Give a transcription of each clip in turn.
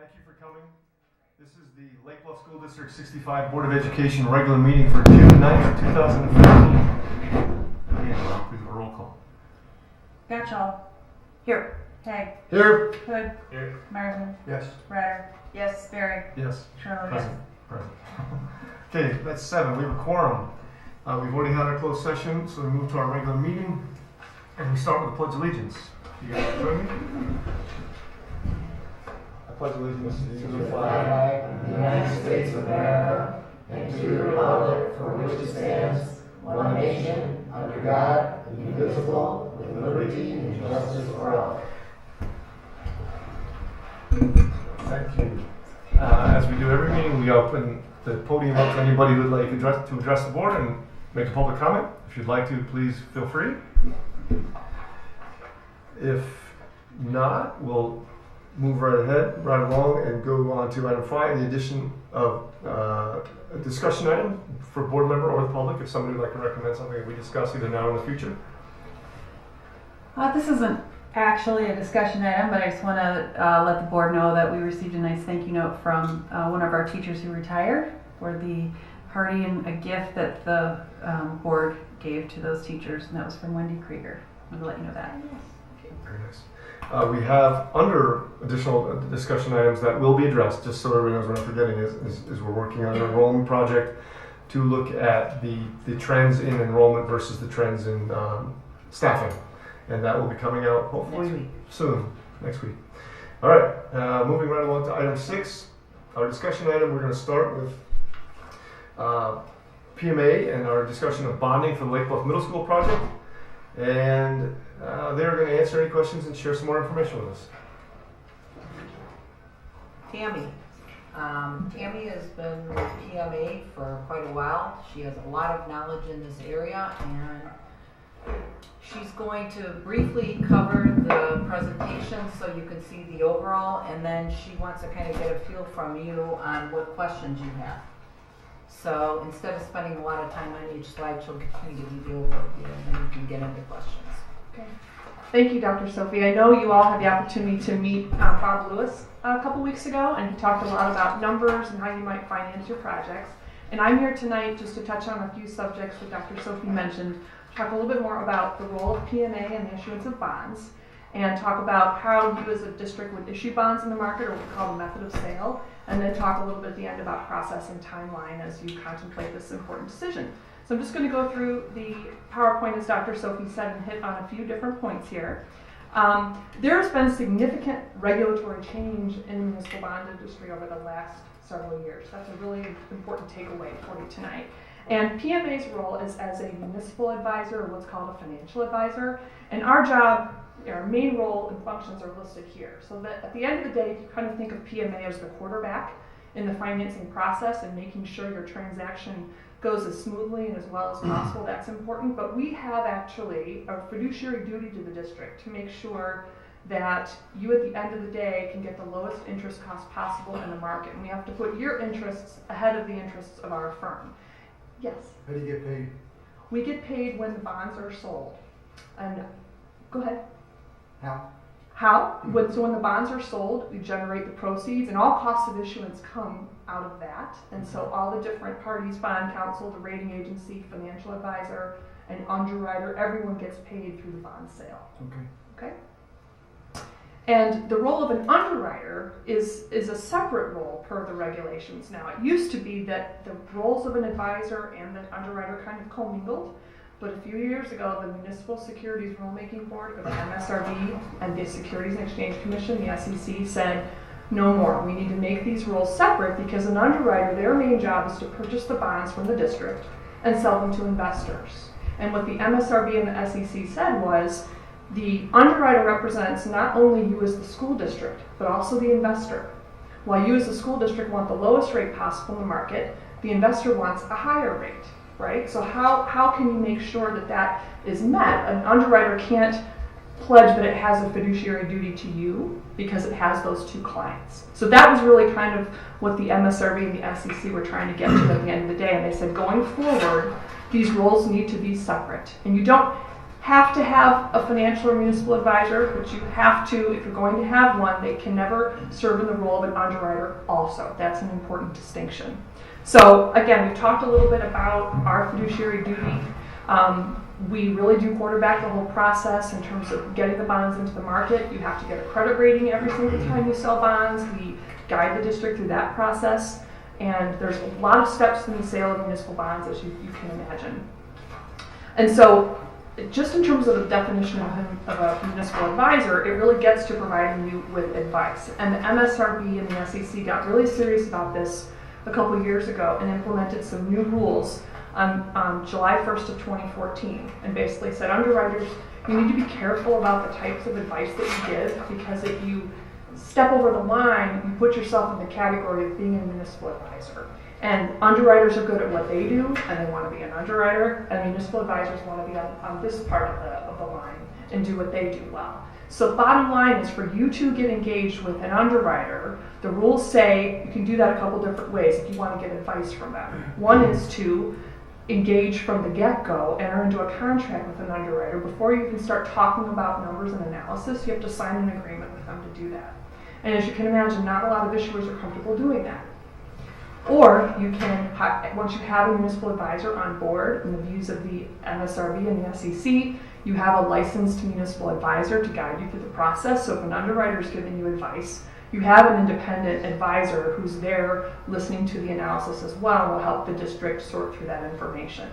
Thank you for coming. This is the Lake Bluff School District 65 Board of Education regular meeting for June 9th, 2015. Angela, please a roll call. Gotcha. Here. Tag. Here. Hood. Here. Marvin. Yes. Ryder. Yes. Barry. Yes. Charlie. Present. Present. Okay, that's 7. We have a quorum. We've already had our closed session, so we move to our regular meeting, and we start with the Pledge of Allegiance. You guys join me? I pledge allegiance to the flag of the United States of America and to the republic for which it stands, one nation, under God, indivisible, with liberty and justice for all. Thank you. As we do every meeting, we open the podium up to anybody who would like to address the board and make a public comment. If you'd like to, please feel free. If not, we'll move right along and go on to item 5, the addition of a discussion item for board member or the public. If somebody would like to recommend something that we discuss either now or in the future. This isn't actually a discussion item, but I just want to let the board know that we received a nice thank you note from one of our teachers who retired for the party and a gift that the board gave to those teachers, and that was from Wendy Krieger. I'm going to let you know that. Very nice. We have under additional discussion items that will be addressed, just so everyone knows we're not forgetting, is we're working on an enrollment project to look at the trends in enrollment versus the trends in staffing. And that will be coming out hopefully soon, next week. All right, moving right along to item 6, our discussion item. We're going to start with PMA and our discussion of bonding for the Lake Bluff Middle School project. And they're going to answer any questions and share some more information with us. Tammy. Tammy has been with PMA for quite a while. She has a lot of knowledge in this area, and she's going to briefly cover the presentation so you can see the overall, and then she wants to kind of get a feel from you on what questions you have. So instead of spending a lot of time on each slide, she'll kind of give you the overview, and then you can get into questions. Okay. Thank you, Dr. Sophie. I know you all had the opportunity to meet Bob Lewis a couple weeks ago, and he talked a lot about numbers and how you might finance your projects. And I'm here tonight just to touch on a few subjects that Dr. Sophie mentioned, talk a little bit more about the role of PMA and the issuance of bonds, and talk about how you as a district would issue bonds in the market, or what we call the method of sale, and then talk a little bit at the end about process and timeline as you contemplate this important decision. So I'm just going to go through the PowerPoint, as Dr. Sophie said, and hit on a few different points here. There's been significant regulatory change in the municipal bond industry over the last several years. That's a really important takeaway for you tonight. And PMA's role is as a municipal advisor, or what's called a financial advisor. And our job, our main role and functions are listed here. So that at the end of the day, if you kind of think of PMA as the quarterback in the financing process and making sure your transaction goes as smoothly and as well as possible, that's important. But we have actually a fiduciary duty to the district to make sure that you at the end of the day can get the lowest interest cost possible in the market. And we have to put your interests ahead of the interests of our firm. Yes? How do you get paid? We get paid when the bonds are sold. And go ahead. How? So when the bonds are sold, we generate the proceeds, and all costs of issuance come out of that. And so all the different parties, bond counsel, the rating agency, financial advisor, and underwriter, everyone gets paid through the bond sale. Okay? And the role of an underwriter is a separate role per the regulations now. It used to be that the roles of an advisor and the underwriter kind of commingled. But a few years ago, the Municipal Securities Rulemaking Board, or the MSRB, and the Securities and Exchange Commission, the SEC, said, no more. We need to make these roles separate because an underwriter, their main job is to purchase the bonds from the district and sell them to investors. And what the MSRB and the SEC said was, the underwriter represents not only you as the school district, but also the investor. While you as the school district want the lowest rate possible in the market, the investor wants a higher rate. Right? So how can you make sure that that is met? An underwriter can't pledge that it has a fiduciary duty to you because it has those two clients. So that was really kind of what the MSRB and the SEC were trying to get to at the end of the day. And they said, going forward, these roles need to be separate. And you don't, have to have a financial or municipal advisor, which you have to, if you're going to have one, they can never serve in the role of an underwriter also. That's an important distinction. So again, we've talked a little bit about our fiduciary duty. We really do quarterback the whole process in terms of getting the bonds into the market. You have to get a credit rating every single time you sell bonds. We guide the district through that process. And there's a lot of steps in the sale of municipal bonds, as you can imagine. And so just in terms of the definition of a municipal advisor, it really gets to providing you with advice. And the MSRB and the SEC got really serious about this a couple of years ago and implemented some new rules on July 1st of 2014, and basically said, underwriters, you need to be careful about the types of advice that you give, because if you step over the line, you put yourself in the category of being a municipal advisor. And underwriters are good at what they do, and they want to be an underwriter, and municipal advisors want to be on this part of the line and do what they do well. So bottom line is, for you to get engaged with an underwriter, the rules say you can do that a couple different ways if you want to get advice from them. One is to engage from the get-go, enter into a contract with an underwriter. Before you can start talking about numbers and analysis, you have to sign an agreement with them to do that. And as you can imagine, not a lot of issuers are comfortable doing that. Or you can, once you have a municipal advisor on board in the views of the MSRB and the SEC, you have a licensed municipal advisor to guide you through the process. So if an underwriter is giving you advice, you have an independent advisor who's there listening to the analysis as well and will help the district sort through that information.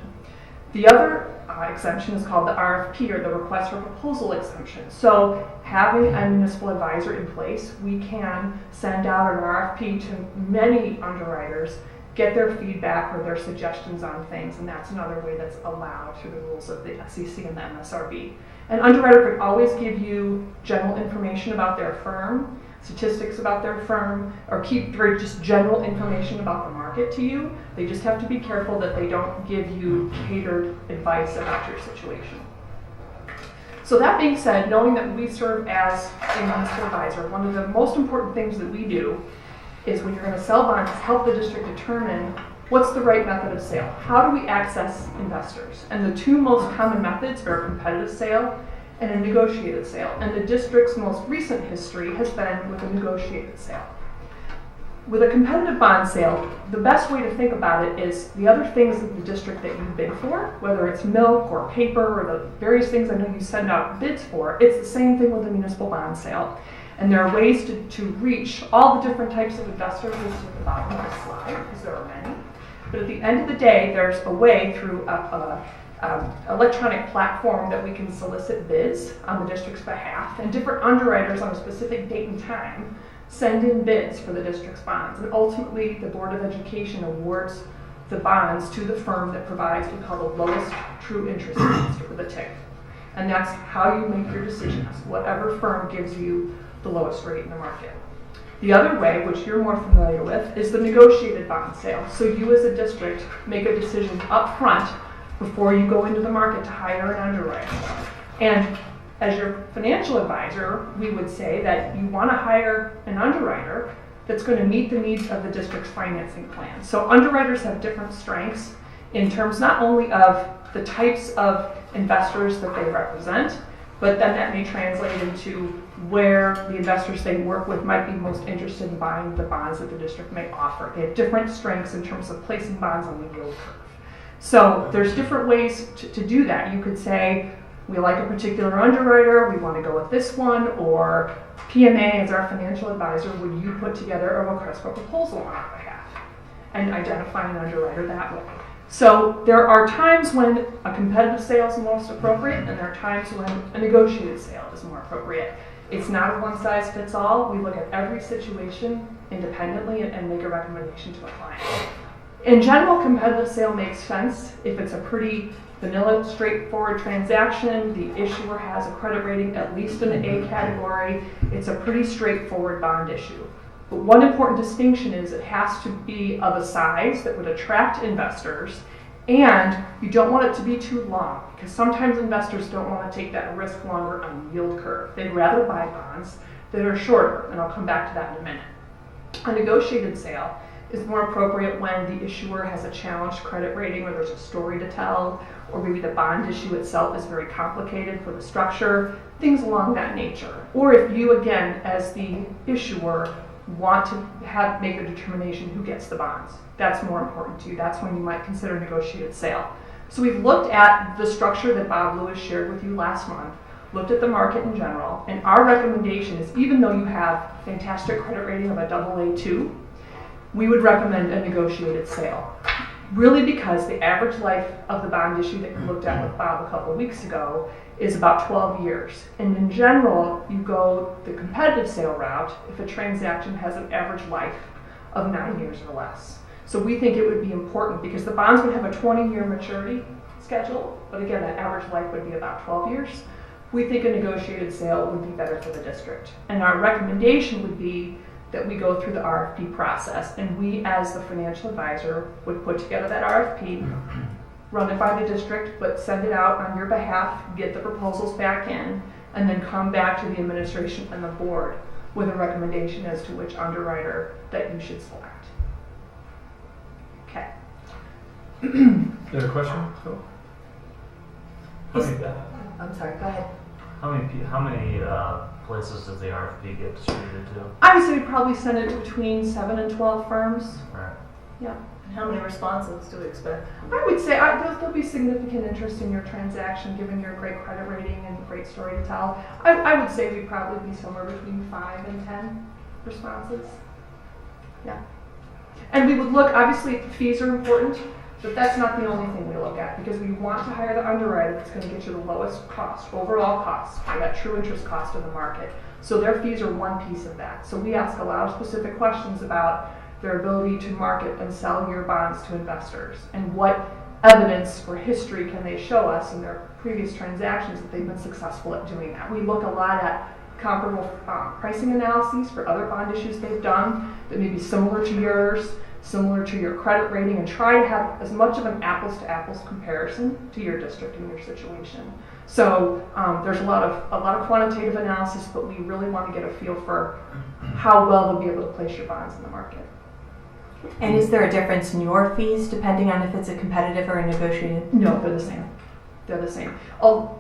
The other exemption is called the RFP, or the request for proposal exemption. So having a municipal advisor in place, we can send out an RFP to many underwriters, get their feedback or their suggestions on things, and that's another way that's allowed through the rules of the SEC and the MSRB. An underwriter could always give you general information about their firm, statistics about their firm, or keep very just general information about the market to you. They just have to be careful that they don't give you catered advice about your situation. So that being said, knowing that we serve as a municipal advisor, one of the most important things that we do is, when you're going to sell bonds, help the district determine what's the right method of sale. How do we access investors? And the two most common methods are a competitive sale and a negotiated sale. And the district's most recent history has been with a negotiated sale. With a competitive bond sale, the best way to think about it is the other things in the district that you bid for, whether it's milk or paper or the various things I know you send out bids for, it's the same thing with a municipal bond sale. And there are ways to reach all the different types of investors listed at the bottom of the slide, because there are many. But at the end of the day, there's a way through a electronic platform that we can solicit bids on the district's behalf, and different underwriters on a specific date and time send in bids for the district's bonds. And ultimately, the Board of Education awards the bonds to the firm that provides what we call the lowest true interest rate, with a TIC. And that's how you make your decisions, whatever firm gives you the lowest rate in the market. The other way, which you're more familiar with, is the negotiated bond sale. So you as a district make a decision up front before you go into the market to hire an underwriter. And as your financial advisor, we would say that you want to hire an underwriter that's going to meet the needs of the district's financing plan. So underwriters have different strengths in terms not only of the types of investors that they represent, but then that may translate into where the investors they work with might be most interested in buying the bonds that the district may offer. They have different strengths in terms of placing bonds on the yield curve. So there's different ways to do that. You could say, we like a particular underwriter, we want to go with this one, or PMA as our financial advisor, would you put together a request for proposal on our behalf and identify an underwriter that way. So there are times when a competitive sale is most appropriate, and there are times when a negotiated sale is more appropriate. It's not a one-size-fits-all. We look at every situation independently and make a recommendation to a client. In general, competitive sale makes sense if it's a pretty vanilla, straightforward transaction. The issuer has a credit rating, at least in the A category. It's a pretty straightforward bond issue. But one important distinction is it has to be of a size that would attract investors, and you don't want it to be too long, because sometimes investors don't want to take that risk longer on the yield curve. They'd rather buy bonds that are shorter, and I'll come back to that in a minute. A negotiated sale is more appropriate when the issuer has a challenged credit rating or there's a story to tell, or maybe the bond issue itself is very complicated for the structure, things along that nature. Or if you, again, as the issuer, want to make a determination who gets the bonds. That's more important to you. That's when you might consider negotiated sale. So we've looked at the structure that Bob Lewis shared with you last month, looked at the market in general, and our recommendation is, even though you have fantastic credit rating of a AA2, we would recommend a negotiated sale. Really because the average life of the bond issue that we looked at with Bob a couple of weeks ago is about 12 years. And in general, you go the competitive sale route if a transaction has an average life of 9 years or less. So we think it would be important because the bonds would have a 20-year maturity schedule, but again, that average life would be about 12 years. We think a negotiated sale would be better for the district. And our recommendation would be that we go through the RFP process, and we, as the financial advisor, would put together that RFP, run it by the district, but send it out on your behalf, get the proposals back in, and then come back to the administration and the board with a recommendation as to which underwriter that you should select. Okay. You have a question, Phil? I'm sorry, go ahead. How many places does the RFP get distributed to? I would say we'd probably send it to between 7 and 12 firms. Right. Yeah. And how many responses do we expect? I would say there'll be significant interest in your transaction given your great credit rating and great story to tell. I would say we'd probably be somewhere between 5 and 10 responses. Yeah. And we would look, obviously fees are important, but that's not the only thing we look at because we want to hire the underwriter that's going to get you the lowest cost, overall cost, or that true interest cost of the market. So their fees are one piece of that. So we ask a lot of specific questions about their ability to market and sell your bonds to investors and what evidence or history can they show us in their previous transactions that they've been successful at doing that. We look a lot at comparable pricing analyses for other bond issues they've done that may be similar to yours, similar to your credit rating, and try to have as much of an apples to apples comparison to your district and your situation. So there's a lot of quantitative analysis, but we really want to get a feel for how well they'll be able to place your bonds in the market. And is there a difference in your fees depending on if it's a competitive or a negotiated? No, they're the same. They're the same.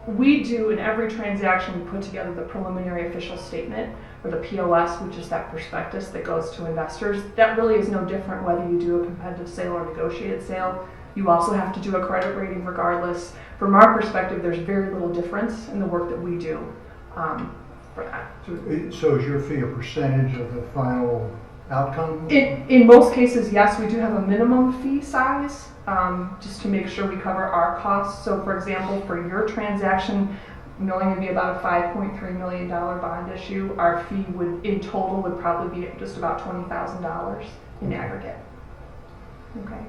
We do in every transaction, we put together the preliminary official statement, or the POS, which is that prospectus that goes to investors. That really is no different whether you do a competitive sale or negotiated sale. You also have to do a credit rating regardless. From our perspective, there's very little difference in the work that we do for that. So is your fee a percentage of the final outcome? In most cases, yes, we do have a minimum fee size just to make sure we cover our costs. So for example, for your transaction, knowing it'd be about a $5.3 million bond issue, our fee in total would probably be just about $20,000 in aggregate. Okay.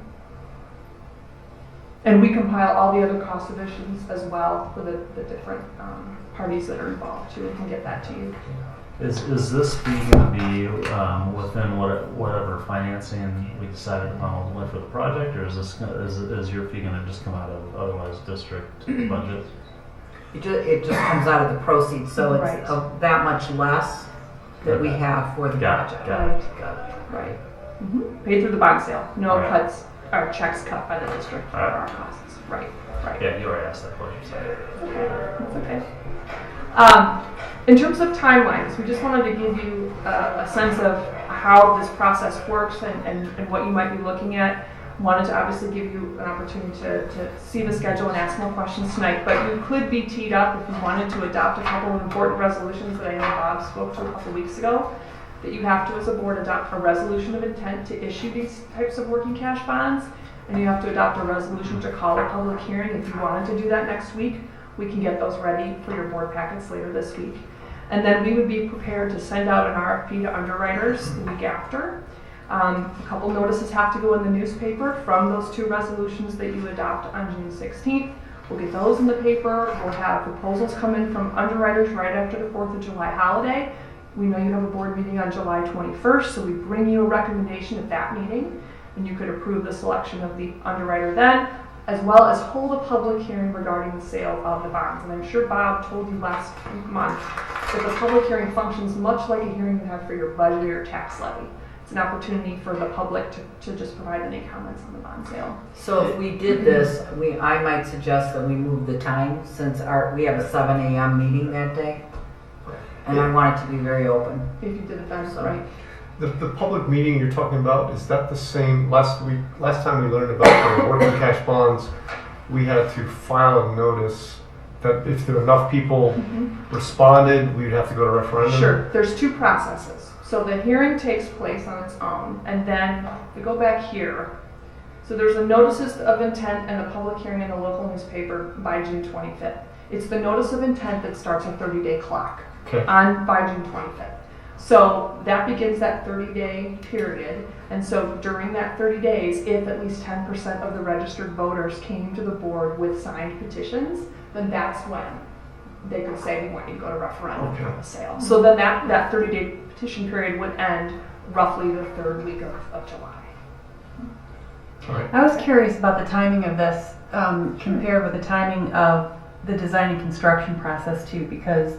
And we compile all the other cost of issues as well for the different parties that are involved too, and can get that to you. Is this fee going to be within whatever financing we decided upon ultimately for the project, or is your fee going to just come out of otherwise district budget? It just comes out of the proceeds, so it's Right. that much less that we have for the project. Got it. Right. Mm-hmm. Paid through the bond sale. No Right. cuts or checks cut by the district for Right. our costs. Right. Yeah, you already asked that question. Sorry. That's okay. In terms of timelines, we just wanted to give you a sense of how this process works and what you might be looking at. Wanted to obviously give you an opportunity to see the schedule and ask more questions tonight, but you could be teed up if you wanted to adopt a couple of important resolutions that I know Bob spoke to a couple weeks ago, that you have to, as a board, adopt a resolution of intent to issue these types of working cash bonds, and you have to adopt a resolution to call a public hearing. If you wanted to do that next week, we can get those ready for your board packets later this week. And then we would be prepared to send out an RFP to underwriters the week after. A couple notices have to go in the newspaper from those two resolutions that you adopt on June 16th. We'll get those in the paper. We'll have proposals come in from underwriters right after the 4th of July holiday. We know you have a board meeting on July 21st, so we bring you a recommendation at that meeting, and you could approve the selection of the underwriter then, as well as hold a public hearing regarding the sale of the bonds. And I'm sure Bob told you last month that the public hearing functions much like a hearing you have for your budget or your tax levy. it's an opportunity for the public to just provide any comments on the bond sale. So if we did this, I might suggest that we move the time since we have a 7 a.m. meeting that day. And I want it to be very open. If you did it then, So- right? The public meeting you're talking about, is that the same, last time we learned about the working cash bonds, we had to file a notice that if there were enough people responded, we'd have to go to referendum? Sure, there's two processes. So the hearing takes place on its own, and then we go back here. So there's a notices of intent and a public hearing in the local newspaper by June 25th. It's the notice of intent that starts a 30-day clock Okay. by June 25th. So that begins that 30-day period, and so during that 30 days, if at least 10% of the registered voters came to the board with signed petitions, then that's when they could say, we want you to go to referendum for the sale. So then that 30-day petition period would end roughly the third week of July. I was curious about the timing of this compared with the timing of the design and construction process too, because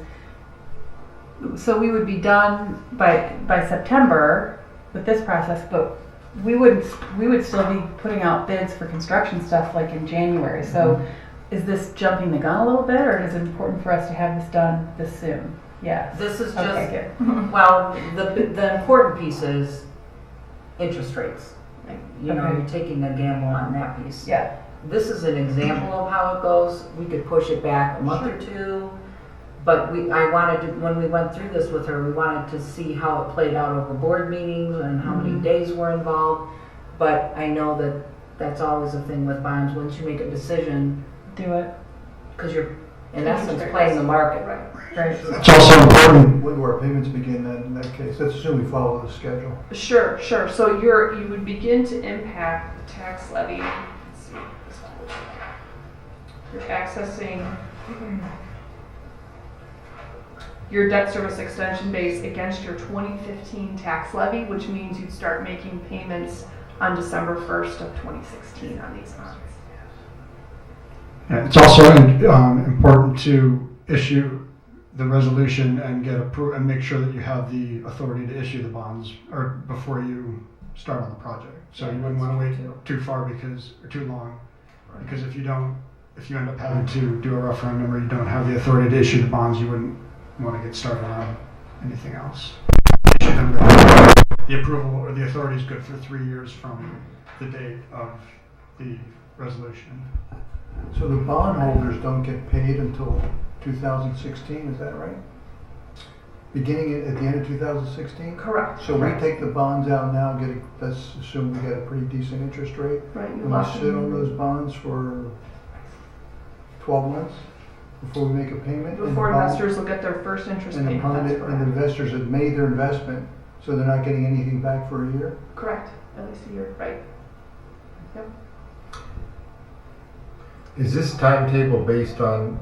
so we would be done by September with this process, but we would still be putting out bids for construction stuff like in January. So is this jumping the gun a little bit, or is it important for us to have this done this soon? Yes. This is just, Okay, good. well, the important piece is interest rates. You know, Okay. you're taking a gamble on that piece. Yeah. This is an example of how it goes. We could push it back a month or two, but I wanted to, when we went through this with her, we wanted to see how it played out over board meetings and how many days were involved. But I know that that's always a thing with bonds. Once you make a decision, Do it. because you're in essence playing the market. Right. Right. It's also important, when do our payments begin then, in that case? Let's assume we follow the schedule. Sure. So you would begin to impact the tax levy. Let's see. You're accessing your debt service extension base against your 2015 tax levy, which means you'd start making payments on December 1st of 2016 on these bonds. Yeah, it's also important to issue the resolution and get approved and make sure that you have the authority to issue the bonds or before you start on the project. So you wouldn't want to wait too far or too long, because if you end up having to do a referendum or you don't have the authority to issue the bonds, you wouldn't want to get started on anything else. Issue them the approval or the authority is good for 3 years from the date of the resolution. So the bondholders don't get paid until 2016, is that right? Beginning at the end of 2016? Correct. So we take the bonds out now, let's assume we get a pretty decent interest rate, Right. and we sit on those bonds for 12 months before we make a payment? And Before the bond- investors will get their first interest And payment. the That's correct. investors have made their investment, so they're not getting anything back for a year? Correct. At least a year. Right. Is this timetable based on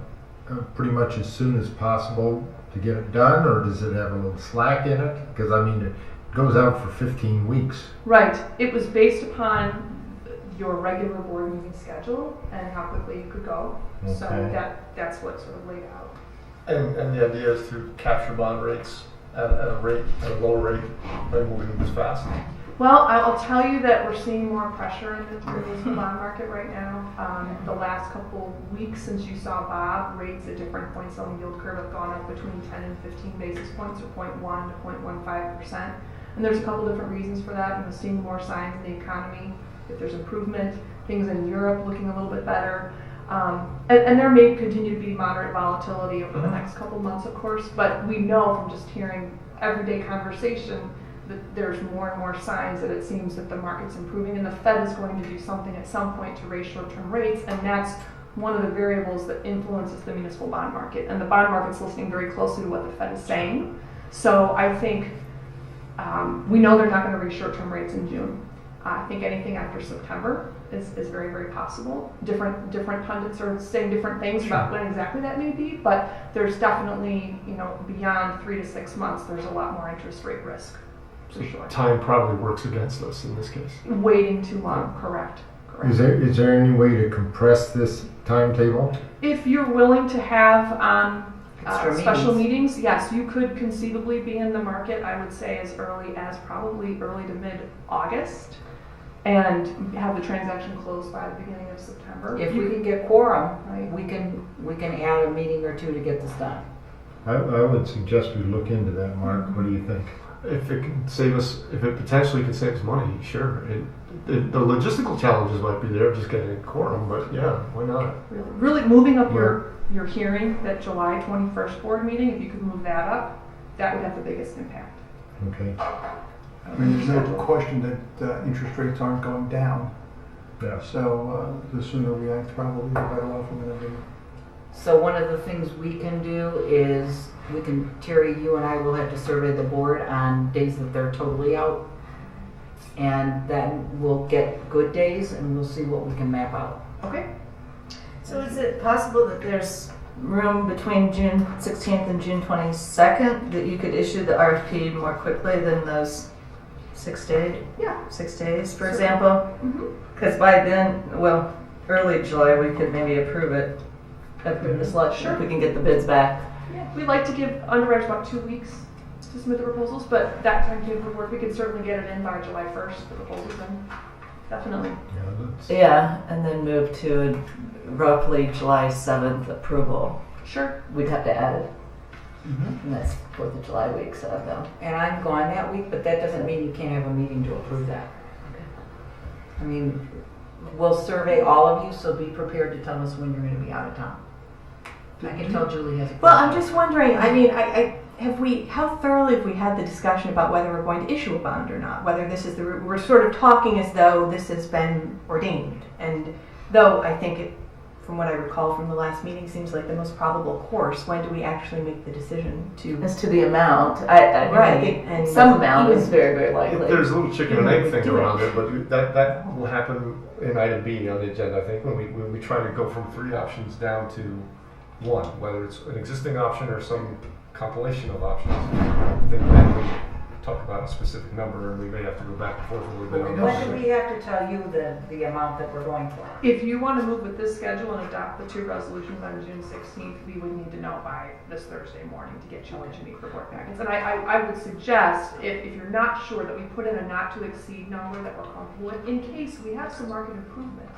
pretty much as soon as possible to get it done, or does it have a little slack in it? Because I mean, it goes out for 15 weeks. Right. It was based upon your regular board meeting schedule and how quickly you could go. So Okay. that's what sort of laid out. And the idea is to capture bond rates at a lower rate by moving this fast. Well, I'll tell you that we're seeing more pressure in the municipal bond market right now. The last couple weeks since you saw Bob, rates at different points on the yield curve have gone up between 10 and 15 basis points, or 0.1 to 0.15%. And there's a couple different reasons for that. We're seeing more signs in the economy. If there's improvement, things in Europe looking a little bit better. And there may continue to be moderate volatility over the next couple months, of course, but we know from just hearing everyday conversation that there's more and more signs that it seems that the market's improving, and the Fed is going to do something at some point to raise short-term rates, and that's one of the variables that influences the municipal bond market. And the bond market's listening very closely to what the Fed is saying. So I think we know they're not going to raise short-term rates in June. I think anything after September is very, very possible. Different pundits are saying different things about when exactly that may be, but there's definitely, beyond 3 to 6 months, there's a lot more interest rate risk. For sure. Time probably works against us in this case. Waiting too long, correct. Is there any way to compress this timetable? If you're willing to have Extra special meetings, yes, you could conceivably be in the market, I would say, as early as probably early to mid-August, and have the transaction closed by the beginning of September. If we can get quorum, Right. we can add a meeting or two to get this done. I would suggest we look into that, Mark. What do you think? If it can save us, if it potentially can save us money, sure. The logistical challenges might be there, just getting a quorum, but yeah, why not? Really moving up your hearing, that July 21st board meeting, if you could move that up, that would have the biggest impact. Okay. I mean, there's no question that interest rates aren't going down. Yeah. So the sooner we act, probably the better off we're going to be. So one of the things we can do is, Terry, you and I will have to survey the board on days that they're totally out. And then we'll get good days and we'll see what we can map out. Okay? So is it possible that there's room between June 16th and June 22nd that you could issue the RFP more quickly than those 6 days? Yeah. 6 days, for Sure. example? Mm-hmm. Because by then, well, early July, we could maybe approve the selection if we can get the bids back. Yeah, we'd like to give underwriters about 2 weeks to submit the proposals, but that timetable would work. We could certainly get it in by July 1st, the proposals in. Definitely. Yeah, and then move to a roughly July 7th approval. Sure. We'd have to add it. And that's 4th of July week, so though. And I'm gone that week, but that doesn't mean you can't have a meeting to approve that. I mean, we'll survey all of you, so be prepared to tell us when you're going to be out of town. I can tell Julie has a. Well, I'm just wondering, I mean, how thoroughly have we had the discussion about whether we're going to issue a bond or not? Whether this is we're sort of talking as though this has been ordained. And though I think it, from what I recall from the last meeting, seems like the most probable course, when do we actually make the decision to? As to the amount, I think and some amount is very, very likely. There's a little chicken and egg thing around it, but that will happen in item B on the agenda, I think, when we try to go from 3 options down to 1, whether it's an existing option or some compilation of options. I think then we talk about a specific number and we may have to go back and forth a little bit on When do that. we have to tell you the amount that we're going for? If you want to move with this schedule and adopt the 2 resolutions on June 16th, we would need to know by this Thursday morning to get you what you need for board packets. And I would suggest, if you're not sure, that we put in a not to exceed number that we're comfortable with, in case we have some market improvement.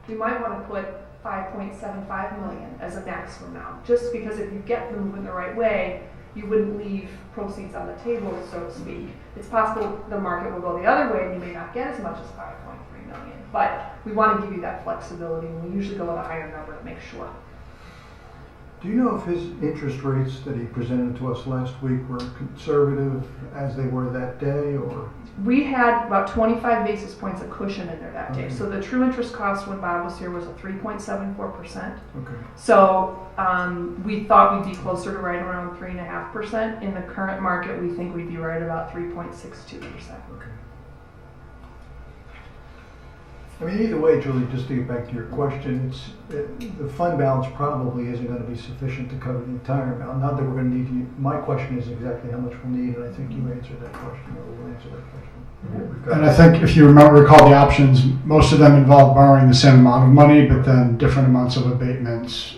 We might want to put 5.75 million as a maximum amount, just because if you get the movement the right way, you wouldn't leave proceeds on the table, so to speak. It's possible the market will go the other way and you may not get as much as 5.3 million, but we want to give you that flexibility, and we usually go with a higher number to make sure. Do you know if his interest rates that he presented to us last week were conservative as they were that day, or? We had about 25 basis points of cushion in there that day. So the true interest cost when Bob was here was a 3.74%. Okay. So we thought we'd be closer to right around 3.5%. In the current market, we think we'd be right about 3.62%. Okay. I mean, either way, Julie, just to get back to your question, the fund balance probably isn't going to be sufficient to cover the entire amount. Not that we're going to need to. My question is exactly how much we'll need, and I think you answered that question, or will answer that question. And I think if you recall the options, most of them involve borrowing the same amount of money, but then different amounts of abatements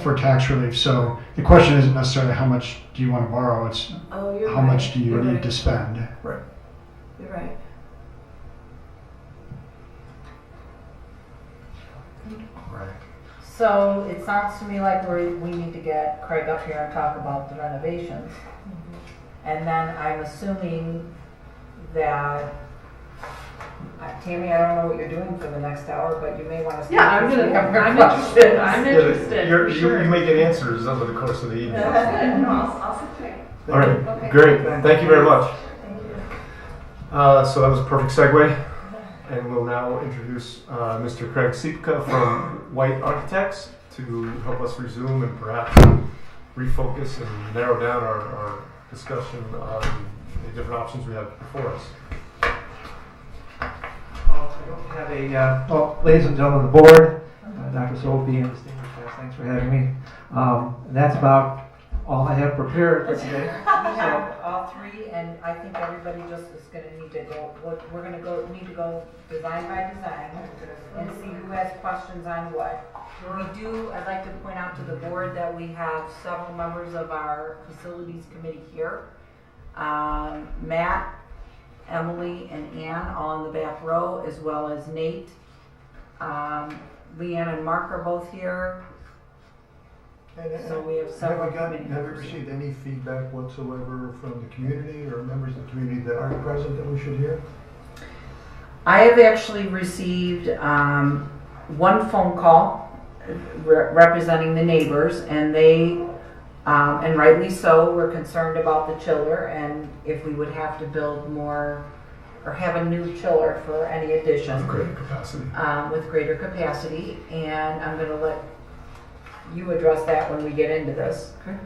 for tax relief. So the question isn't necessarily how much do you want to borrow, it's how much do you need to spend. Right. You're right. So it sounds to me like we need to get Craig up here and talk about the renovations. And then I'm assuming that, Tammy, I don't know what you're doing for the next hour, but you may want to. I'm interested. I'm interested. You may get answers over the course of the evening. I'll sit tight. All right, Okay. great. Thank you very much. Thank you. So that was a perfect segue. And we'll now introduce Mr. Craig Sipka from White Architects to help us resume and perhaps refocus and narrow down our discussion on the different options we have before us. Well, ladies and gentlemen of the board, Dr. Sophie and distinguished guests, thanks for having me. And that's about all I have prepared for today. We have all 3 3, and I think everybody just is gonna need to go, we're gonna need to go design by design and see who has questions on what. I'd like to point out to the board that we have several members of our facilities committee here. Matt, Emily, and Ann all in the back row, as well as Nate. Leanne and Mark are both here. So we have several committee Have you members. received any feedback whatsoever from the community or members of the community that aren't present that we should hear? I have actually received one phone call representing the neighbors, and they, and rightly so, were concerned about the chiller and if we would have to build more or have a new chiller for any addition. With greater capacity. With greater capacity, and I'm going to let you address that when we get into this. Okay.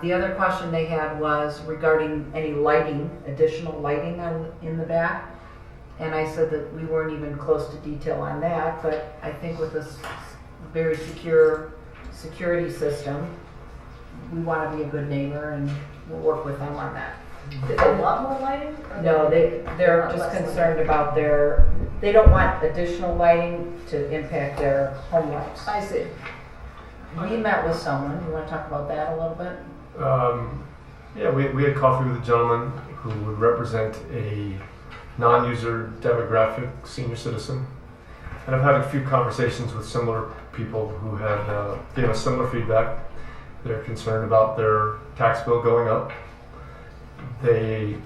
The other question they had was regarding any lighting, additional lighting in the back. And I said that we weren't even close to detail on that, but I think with this very secure security system, we want to be a good neighbor and we'll work with them on that. Do they want more lighting? No, they're just concerned about they don't want additional lighting to impact their home lives. I see. We met with someone, you want to talk about that a little bit? Yeah, we had coffee with a gentleman who would represent a non-user demographic senior citizen. And I've had a few conversations with similar people who had gave us similar feedback. They're concerned about their tax bill going up. This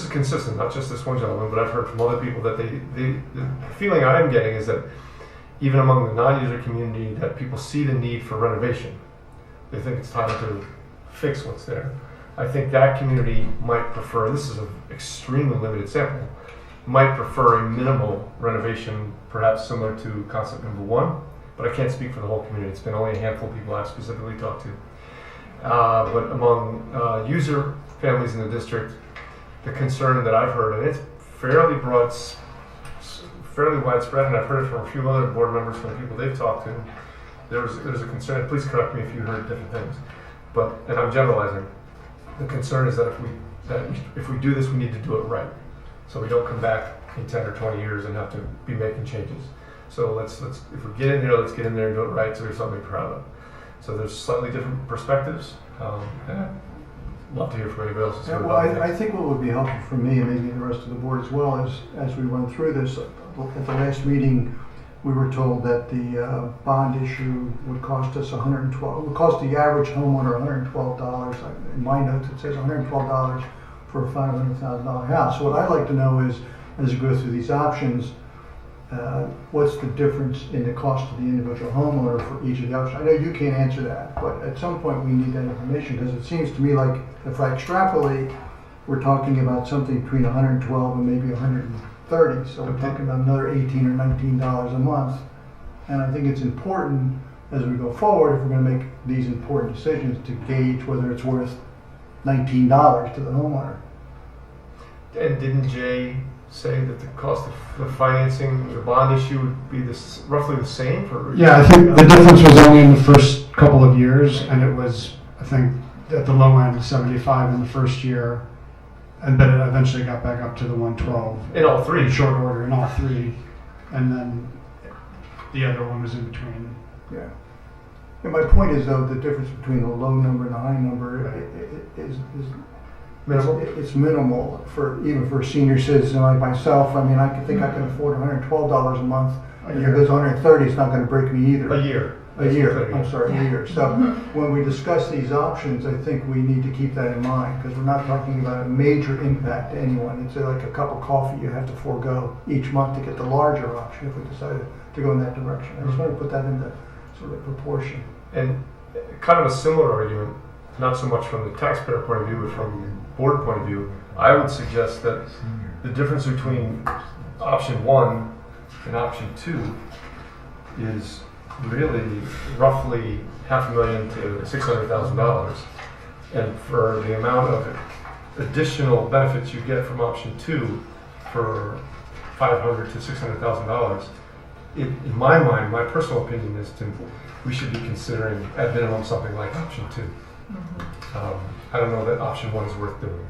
is consistent, not just this one gentleman, but I've heard from other people that the feeling I'm getting is that even among the non-user community, that people see the need for renovation. They think it's time to fix what's there. I think that community might prefer, this is an extremely limited sample, might prefer a minimal renovation, perhaps similar to concept number 1, but I can't speak for the whole community. It's been only a handful of people I've specifically talked to. But among user families in the district, the concern that I've heard, and it's fairly broad, fairly widespread, and I've heard it from a few other board members, from the people they've talked to, there's a concern, please correct me if you heard different things, and I'm generalizing. The concern is that if we do this, we need to do it right. So we don't come back in 10 or 20 years and have to be making changes. So let's if we get in there, let's get in there and do it right so we have something to be proud of. So there's slightly different perspectives, and I'd love to hear from anybody else. Yeah, well, I think what would be helpful for me and maybe the rest of the board as well is, as we went through this, at the last meeting, we were told that the bond issue would cost us would cost the average homeowner $112. In my notes, it says $112 for a $500,000 house. So what I'd like to know is, as we go through these options, what's the difference in the cost to the individual homeowner for each of the options? I know you can't answer that, but at some point we need that information, because it seems to me like if I extrapolate, we're talking about something between 112 and maybe 130. So we're talking about another $18 or $19 a month. And I think it's important as we go forward, if we're going to make these important decisions, to gauge whether it's worth $19 to the homeowner. And didn't Jay say that the cost of the financing, the bond issue, would be roughly the same for? Yeah, I think the difference was only in the first couple of years, and it was, I think, at the low end, 75 in the first year, and then it eventually got back up to the 112 In all three? in short order in all three, and then the other one was in between. Yeah. And my point is, though, the difference between the low number and the high number is Minimal? It's minimal even for a senior citizen like myself. I mean, I can afford $112 a month. If it goes 130, it's not going to break me either. A year. A year. I'm sorry, a year. So when we discuss these options, I think we need to keep that in mind, because we're not talking about a major impact to anyone. It's like a cup of coffee you have to forego each month to get the larger option if we decided to go in that direction. I just want to put that into sort of proportion. And kind of a similar argument, not so much from the taxpayer point of view, but from the board point of view, I would suggest that the difference between option 1 and option 2 is really roughly $500,000 to $600,000. And for the amount of additional benefits you get from option 2 for $500,000 to $600,000, in my mind, my personal opinion is we should be considering at minimum something like option 2. I don't know that option one is worth doing.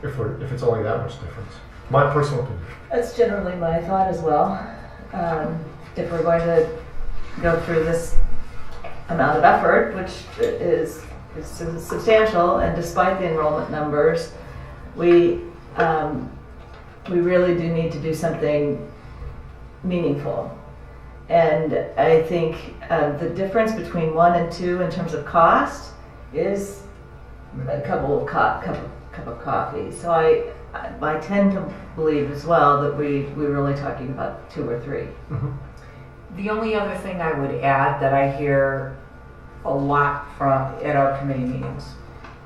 If it's only that much difference. My personal opinion. That's generally my thought as well. If we're going to go through this amount of effort, which is substantial, and despite the enrollment numbers, we really do need to do something meaningful. And I think the difference between 1 and 2 in terms of cost is a cup of coffee. So I tend to believe as well that we're really talking about 2 or 3. Mm-hmm. The only other thing I would add that I hear a lot from at our committee meetings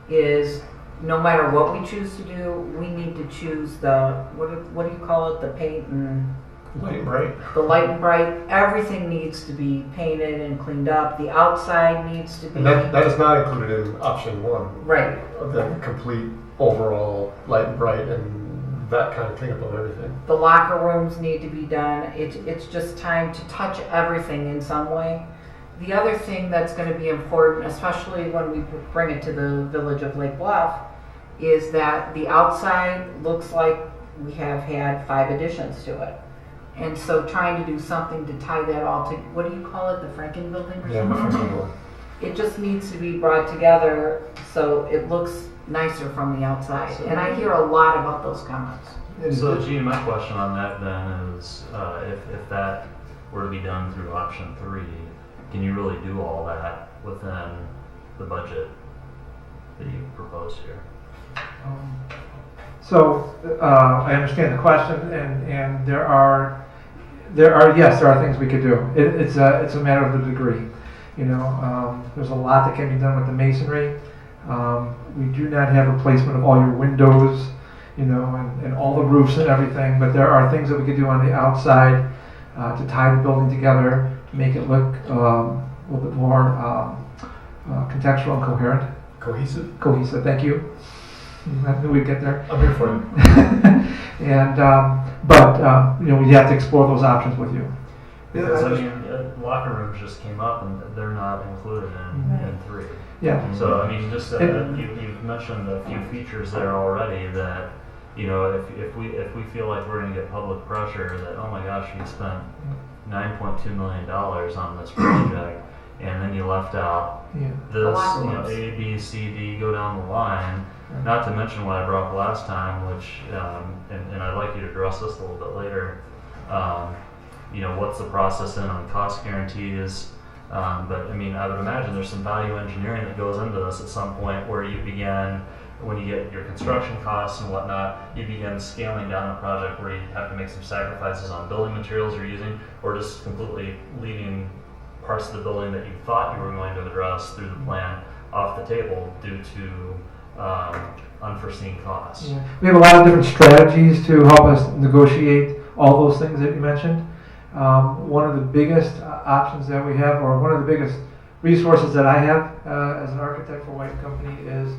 is no matter what we choose to do, we need to choose the, what do you call it, the paint and Light and bright. the light and bright. Everything needs to be painted and cleaned up. The outside needs to be And that is not included in option one. right. The complete overall light and bright and that kind of cleanup of everything. The locker rooms need to be done. It's just time to touch everything in some way. The other thing that's going to be important, especially when we bring it to the village of Lake Bluff, is that the outside looks like we have had 5 additions to it. And so trying to do something to tie that all to, what do you call it, the Franken building or Yeah, something? It just needs to be brought together so it looks nicer from the outside. And I hear a lot about those comments. So Gene, my question on that then is, if that were to be done through option 3, can you really do all that within the budget that you proposed here? So I understand the question, and there are things we could do. It's a matter of the degree. You know, there's a lot that can be done with the masonry. We do not have replacement of all your windows, you know, and all the roofs and everything. But there are things that we could do on the outside to tie the building together, to make it look a little bit more contextual and coherent. Cohesive. Thank you. I knew we'd get there. I'm here for you. And but you know, we have to explore those options with you. Because I mean, locker rooms just came up and they're not included in 3. Yeah. So I mean, just you've mentioned a few features there already that, you know, if we feel like we're going to get public pressure that, oh my gosh, we spent $9.2 million on this project, and then you left out this, you know, A, B, C, D, go down the line. Not to mention what I brought up last time, which, and I'd like you to address this a little bit later. You know, what's the process in on cost guarantees? But I mean, I would imagine there's some value engineering that goes into this at some point where you begin, when you get your construction costs and whatnot, you begin scaling down a project where you have to make some sacrifices on building materials you're using, or just completely leaving parts of the building that you thought you were going to address through the plan off the table due to unforeseen costs. Yeah. We have a lot of different strategies to help us negotiate all those things that you mentioned. One of the biggest options that we have, or one of the biggest resources that I have as an architect for White Company, is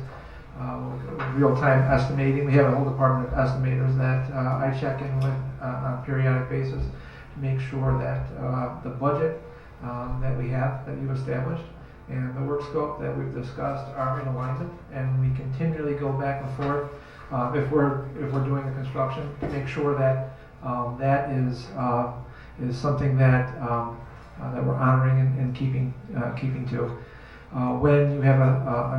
real-time estimating. We have a whole department of estimators that I check in with on a periodic basis to make sure that the budget that we have, that you've established, and the work scope that we've discussed are in alignment, and we continually go back and forth if we're doing the construction to make sure that that is something that that we're honoring and keeping to. When you have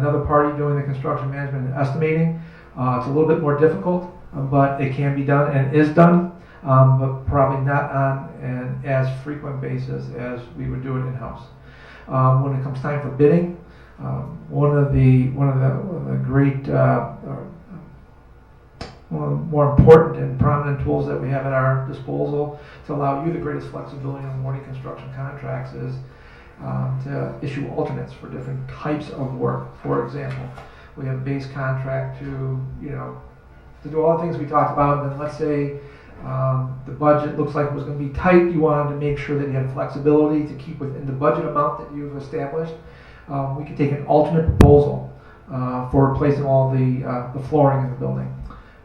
another party doing the construction management and estimating, it's a little bit more difficult, but it can be done and is done, but probably not on an as frequent basis as we would do it in-house. When it comes time for bidding, one of the great, one of the more important and prominent tools that we have at our disposal to allow you the greatest flexibility on awarding construction contracts is to issue alternates for different types of work. For example, we have a base contract to do all the things we talked about, and then let's say the budget looks like it was going to be tight. You wanted to make sure that you had flexibility to keep within the budget amount that you've established. We could take an alternate proposal for replacing all the flooring in the building,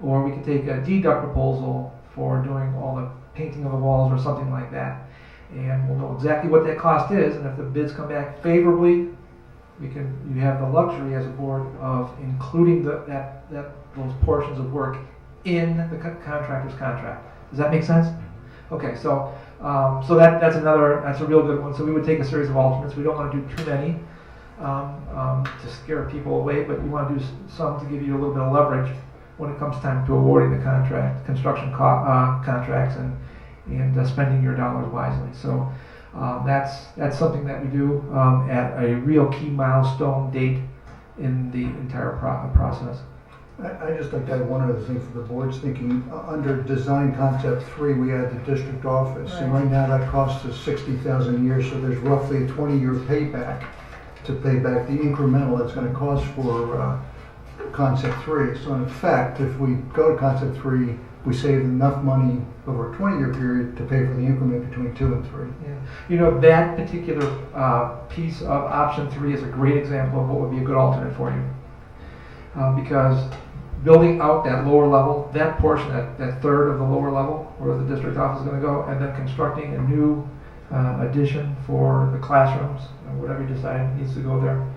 or we could take a deduct proposal for doing all the painting of the walls or something like that. And we'll know exactly what that cost is, and if the bids come back favorably, you have the luxury as a board of including those portions of work in the contractor's contract. Does that make sense? Okay, so that's a real good one. So we would take a series of alternates. We don't want to do too many to scare people away, but we want to do some to give you a little bit of leverage when it comes time to awarding the construction contracts and spending your dollars wisely. So that's something that we do at a real key milestone date in the entire process. I just like to add one other thing for the board's thinking. Under design concept 3, we had the district office, and right now that costs us $60,000 a year, so there's roughly a 20-year payback to pay back the incremental that's going to cost for concept 3. So in effect, if we go to concept 3, we save enough money over a 20-year period to pay for the increment between 2 and 3. Yeah. You know, that particular piece of option 3 is a great example of what would be a good alternate for you. Because building out that lower level, that portion, that third of the lower level where the district office is going to go, and then constructing a new addition for the classrooms, whatever you decide needs to go there,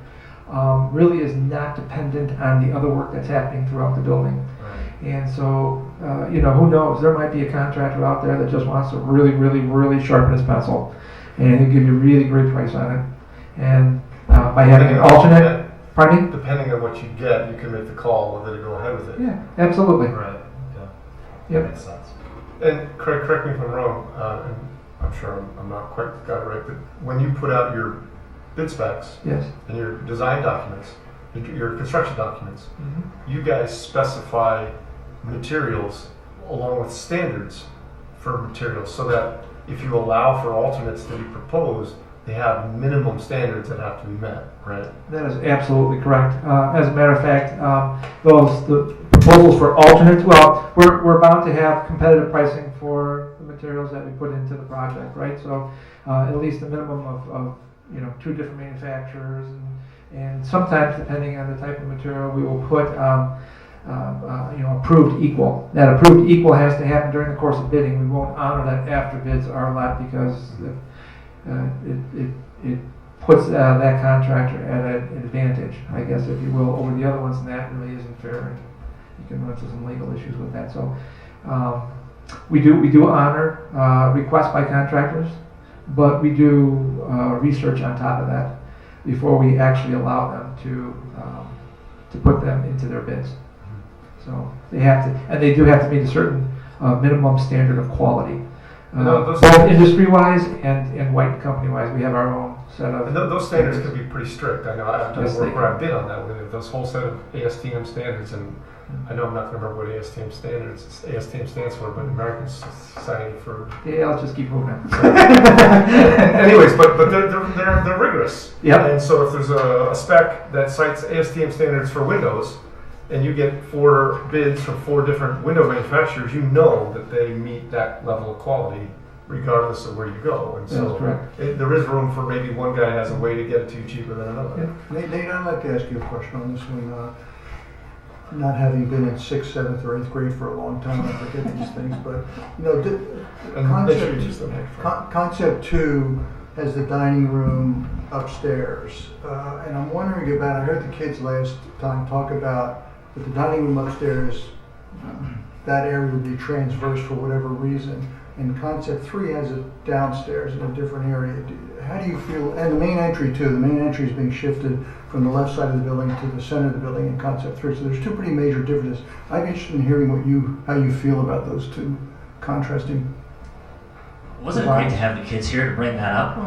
really is not dependent on the other work that's happening throughout the building. Right. And so, who knows? There might be a contractor out there that just wants to really, really, really sharpen his pencil, and he'll give you a really great price on it. And by having an alternate, pardon me? Depending on what you get, you can make the call whether to go ahead with it. Yeah, absolutely. Right. Yeah. Yep. That makes sense. And correct me if I'm wrong, and I'm sure I'm not quite got it right, but when you put out your bid specs Yes. and your design documents, your construction documents, Mm-hmm. you guys specify materials along with standards for materials so that if you allow for alternates to be proposed, they have minimum standards that have to be met, right? That is absolutely correct. As a matter of fact, the proposals for alternates, well, we're bound to have competitive pricing for the materials that we put into the project, right? So at least a minimum of 2 different manufacturers, and sometimes depending on the type of material, we will put approved equal. That approved equal has to happen during the course of bidding. We won't honor that after bids are let because it puts that contractor at an advantage, I guess, if you will, over the other ones, and that really isn't fair, and you can run into some legal issues with that. So we do honor requests by contractors, but we do research on top of that before we actually allow them to put them into their bids. So they have to, and they do have to meet a certain minimum standard of quality. Both industry-wise and white company-wise, we have our own set of. And those standards can be pretty strict. I know I've done Yes, work they where I've been on that with those whole set of ASTM standards, and I know I'm not going to remember what ASTM stands for, but American Society for. Yeah, let's just keep moving. Anyways, but they're rigorous. Yep. And so if there's a spec that cites ASTM standards for windows, and you get 4 bids from 4 different window manufacturers, you know that they meet that level of quality regardless of where you go. And so That's correct. there is room for maybe one guy has a way to get it to you cheaper than another. Nate, I'd like to ask you a question on this one. Not having been in 6th, 7th, or 8th grade for a long time, I forget these things, but And make sure you use them. concept 2 has the dining room upstairs, and I'm wondering about. I heard the kids last time talk about with the dining room upstairs, that area would be transverse for whatever reason. And concept 3 has it downstairs in a different area. How do you feel? And the main entry too. The main entry is being shifted from the left side of the building to the center of the building in concept 3. So there's 2 pretty major differences. I'm interested in hearing how you feel about those 2 contrasting. Wasn't it great to have the kids here to bring that up?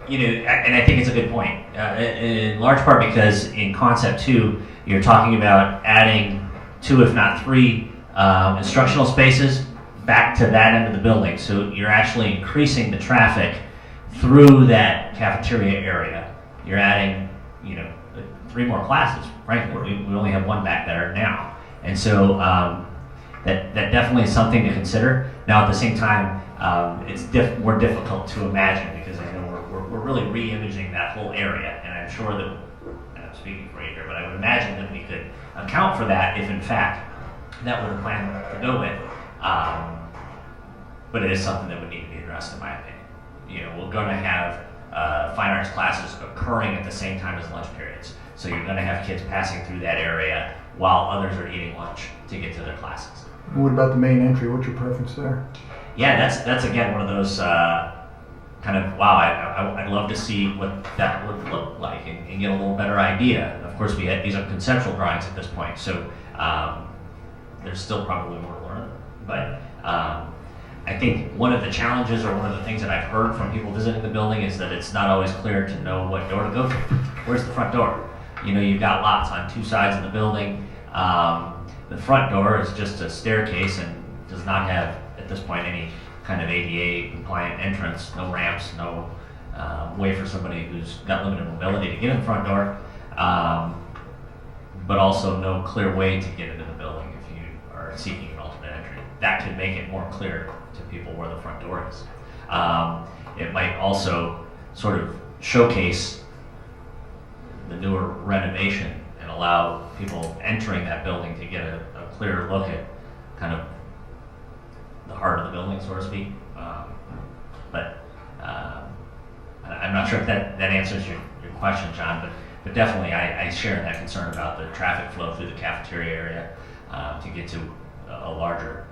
And I think it's a good point. In large part because in concept 2, you're talking about adding 2, if not 3, instructional spaces back to that end of the building. So you're actually increasing the traffic through that cafeteria area. You're adding, 3 more classes. Frankly, we only have 1 back there now, and so that definitely is something to consider. Now, at the same time, it's more difficult to imagine because I know we're really re-imaging that whole area, and I'm sure that, and I'm speaking for you here, but I would imagine that we could account for that if, in fact, that were the plan to go with. But it is something that would need to be addressed, in my opinion. We're going to have fine arts classes occurring at the same time as lunch periods. So you're going to have kids passing through that area while others are eating lunch to get to their classes. What about the main entry? What's your preference there? Yeah, that's again one of those kind of, wow, I'd love to see what that would look like and get a little better idea. Of course, these are conceptual drawings at this point, so there's still probably more to learn. But I think one of the challenges or one of the things that I've heard from people visiting the building is that it's not always clear to know what door to go to. Where's the front door? You know, you've got lots on two sides of the building. The front door is just a staircase and does not have, at this point, any kind of ADA compliant entrance, no ramps, no way for somebody who's got limited mobility to get in the front door, but also no clear way to get into the building if you are seeking an alternate entry. That could make it more clear to people where the front door is. It might also sort of showcase the newer renovation and allow people entering that building to get a clear look at kind of the heart of the building, so to speak. But I'm not sure if that answers your question, John, but definitely I share that concern about the traffic flow through the cafeteria area to get to a larger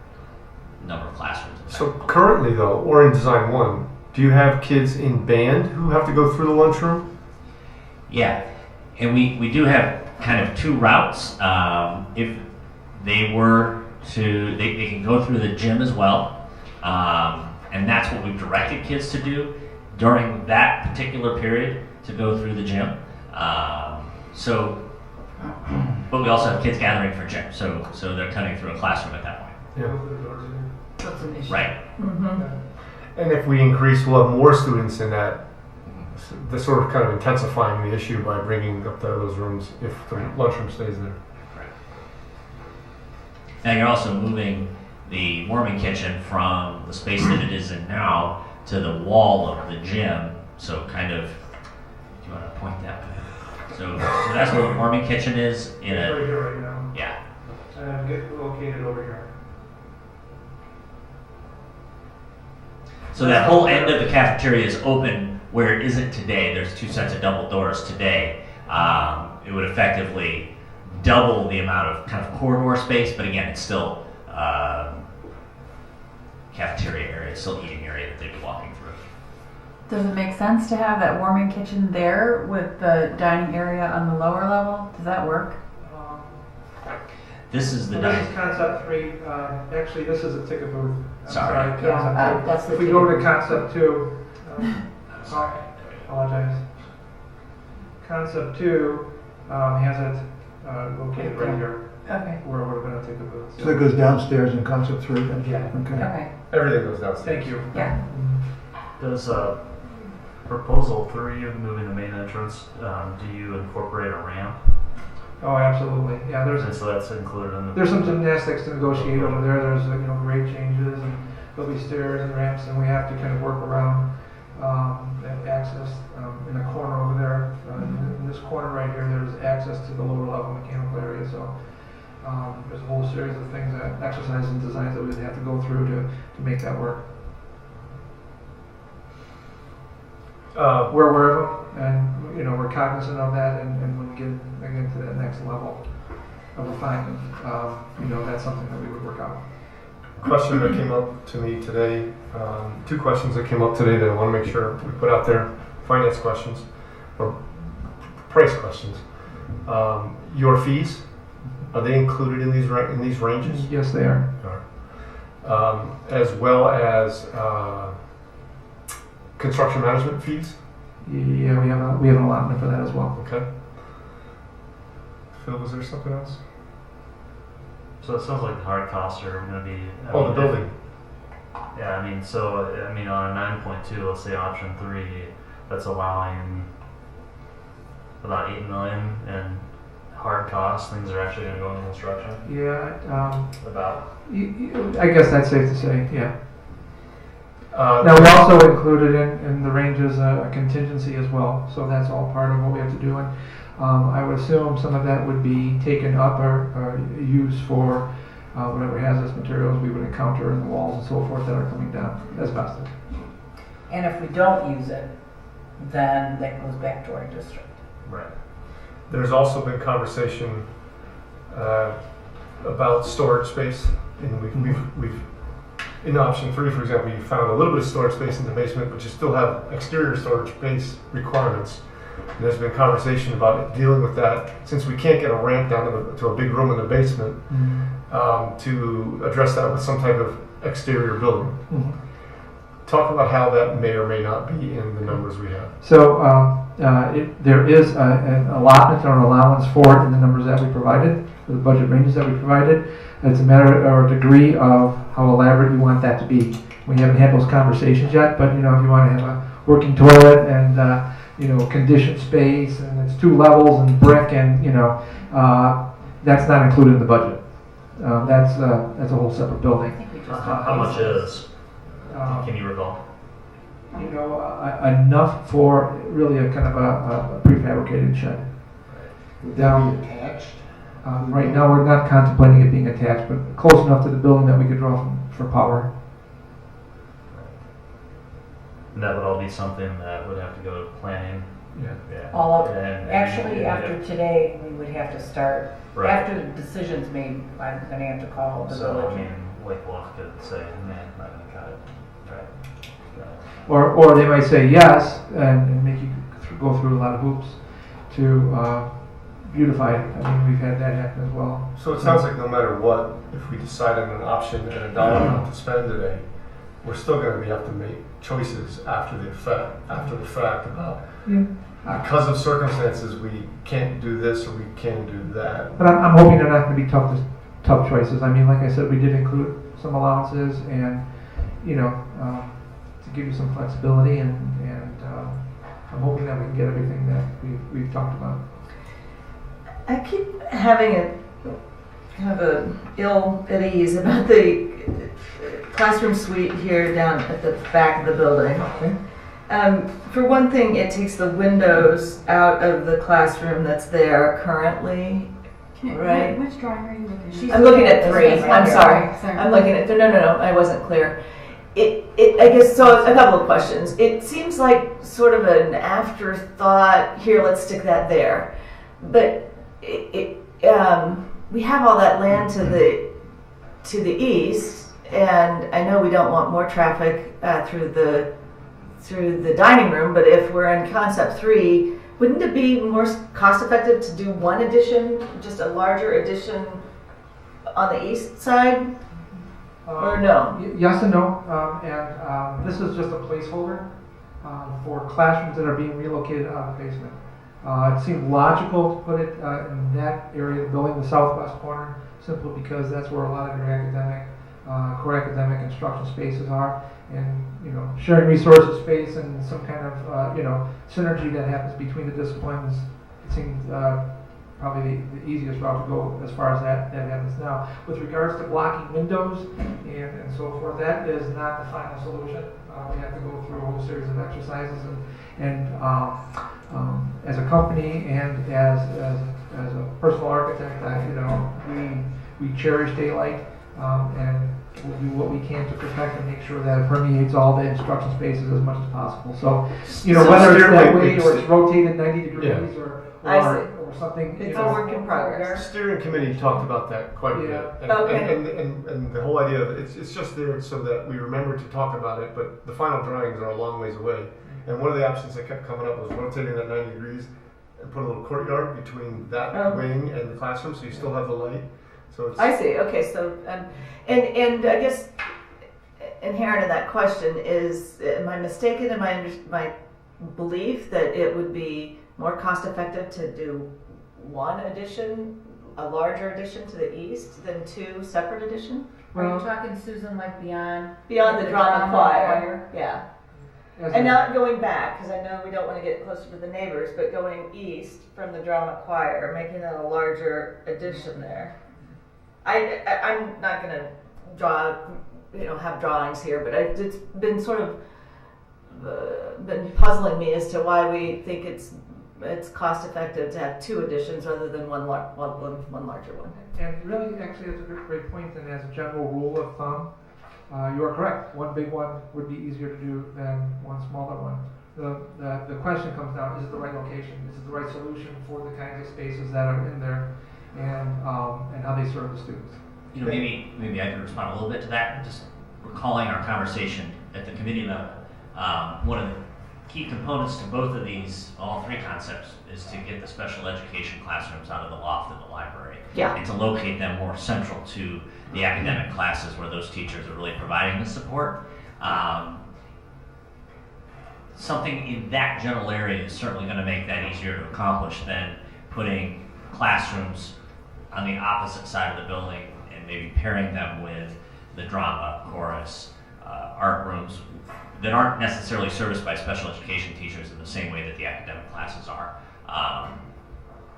number of classrooms. So currently though, or in Design 1, do you have kids in band who have to go through the lunchroom? Yeah, and we do have kind of two routes. If they were to, they can go through the gym as well, and that's what we've directed kids to do during that particular period, to go through the gym. But we also have kids gathering for gym, so they're cutting through a classroom at that point. Yeah. That's an issue. Right. And if we increase, we'll have more students in that. This sort of kind of intensifying the issue by bringing up those rooms if the lunchroom stays there. Now you're also moving the warming kitchen from the space that it is in now to the wall of the gym. So kind of, do you want to point that way? So that's where the warming kitchen is. Right here right now. Yeah. And get located over here. So that whole end of the cafeteria is open where it isn't today. There's two sets of double doors today. It would effectively double the amount of kind of corridor space, but again, it's still cafeteria area, it's still eating area that they'd be walking through. Does it make sense to have that warming kitchen there with the dining area on the lower level? Does that work? This is the This dining. is concept 3. Actually, this is a ticket booth. I'm Sorry. concept Yeah, 2. that's the If we go to concept 2, Sorry. apologize. Concept 2 has it located right here, Okay. where it would have been a ticket booth. So that goes downstairs in concept 3 then? Yeah. Okay. Okay. Everything goes downstairs. Thank you. Yeah. Does proposal 3 of moving the main entrance, do you incorporate a ramp? Oh, absolutely. Yeah, And so that's included in the. there's some gymnastics to negotiate over there. There's grade changes, and there'll be stairs and ramps, and we have to kind of work around that access in the corner over there. In this corner right here, there's access to the lower level mechanical area. So there's a whole series of things, that exercises and designs that we'd have to go through to make that work. We're aware of them, and we're cognizant of that, and when we get again to that next level of refinement, that's something that we would work out. Question that came up to me today, two questions that came up today that I want to make sure we put out there, finance questions, or price questions. Your fees, are they included in these ranges? Yes, they are. As well as construction management fees? Yeah, we have an allotment for that as well. Okay. Phil, was there something else? So it sounds like the hard costs are going to be. The building. Yeah, on a 9.2, let's say option 3, that's allowing about 8 million in hard costs. Things are actually going to go into construction. Yeah, About. I guess that's safe to say. Yeah. Now Now we also included in the ranges a contingency as well, so that's all part of what we have to do. And I would assume some of that would be taken up or used for whatever hazardous materials we would encounter in the walls and so forth that are coming down, asbestos. And if we don't use it, then that goes back to our district. Right. There's also been conversation about storage space, and we've in option 3, for example, you found a little bit of storage space in the basement, but you still have exterior storage space requirements. And there's been conversation about dealing with that, since we can't get a ramp down to a big room in the basement, to address that with some type of exterior building. Talk about how that may or may not be in the numbers we have. So there is an allotment or an allowance for it in the numbers that we provided, for the budget ranges that we provided. It's a matter or a degree of how elaborate you want that to be. We haven't had those conversations yet, but if you want to have a working toilet and conditioned space and it's 2 levels and brick and that's not included in the budget. That's a whole separate building. How much is? Can you recall? Enough for really a kind of a prefabricated shed. Would that be attached? Right now, we're not contemplating it being attached, but close enough to the building that we could draw for power. And that would all be something that would have to go to planning. Yeah. All of, And actually, after today, we would have to start, Right. after the decision's made, I'm gonna have to call the So, village. Lake Bluff could say, man, not gonna cut it. Right. Or they might say yes and make you go through a lot of hoops to beautify it. I mean, we've had that happen as well. So it sounds like no matter what, if we decide on an option and a dollar amount to spend today, we're still going to have to make choices after the fact about because of circumstances we can't do this or we can do that. But I'm hoping they're not going to be tough choices. I mean, like I said, we did include some allowances and to give you some flexibility and I'm hoping that we can get everything that we've talked about. I keep having a kind of a ill at ease about the classroom suite here down at the back of the building. For one thing, it takes the windows out of the classroom that's there currently. Right. Which drawing are you looking at? I'm looking at 3. I'm sorry. Sorry. I'm looking at no. I wasn't clear. I guess so. A couple of questions. It seems like sort of an afterthought. Here, let's stick that there. But we have all that land to the east, and I know we don't want more traffic through the dining room. But if we're in concept 3, wouldn't it be more cost effective to do one addition, just a larger addition on the east side? Or no? Yes and no. And this is just a placeholder for classrooms that are being relocated out of the basement. It seemed logical to put it in that area of the building, the southwest corner, simply because that's where a lot of your core academic instruction spaces are. And sharing resources space and some kind of synergy that happens between the disciplines. It seems probably the easiest route to go as far as that happens now. With regards to blocking windows and so forth, that is not the final solution. We have to go through a whole series of exercises and as a company and as a personal architect, we cherish daylight and we'll do what we can to protect and make sure that it permeates all the instruction spaces as much as possible. So, whether it's that way or it's rotated 90 degrees or something. It's a work in progress. The steering committee talked about that quite a bit. And the whole idea of it's just there so that we remember to talk about it, but the final drawings are a long ways away. And one of the options that kept coming up was rotating that 90 degrees and put a little courtyard between that wing and the classroom so you still have the light. So it's, I see. Okay, so and I guess inherent in that question is, am I mistaken in my belief that it would be more cost effective to do one addition, a larger addition to the east than 2 separate additions? Are you talking, Susan, like beyond the drama choir? Yeah. As And a- not going back, because I know we don't want to get closer to the neighbors, but going east from the drama choir, making it a larger addition there. I'm not going to draw, have drawings here, but it's been sort of been puzzling me as to why we think it's cost effective to have 2 additions rather than one larger one. And really, actually, that's a great point. And as a general rule of thumb, you are correct. One big one would be easier to do than one smaller one. the question comes down, is it the right location? Is it the right solution for the kinds of spaces that are in there and how they serve the students? You know, maybe I can respond a little bit to that. Just recalling our conversation at the committee level, one of the key components to both of these, all three concepts, is to get the special education classrooms out of the loft of the library. Yeah. And to locate them more central to the academic classes where those teachers are really providing the support. Something in that general area is certainly going to make that easier to accomplish than putting classrooms on the opposite side of the building and maybe pairing them with the drama, chorus, art rooms that aren't necessarily serviced by special education teachers in the same way that the academic classes are.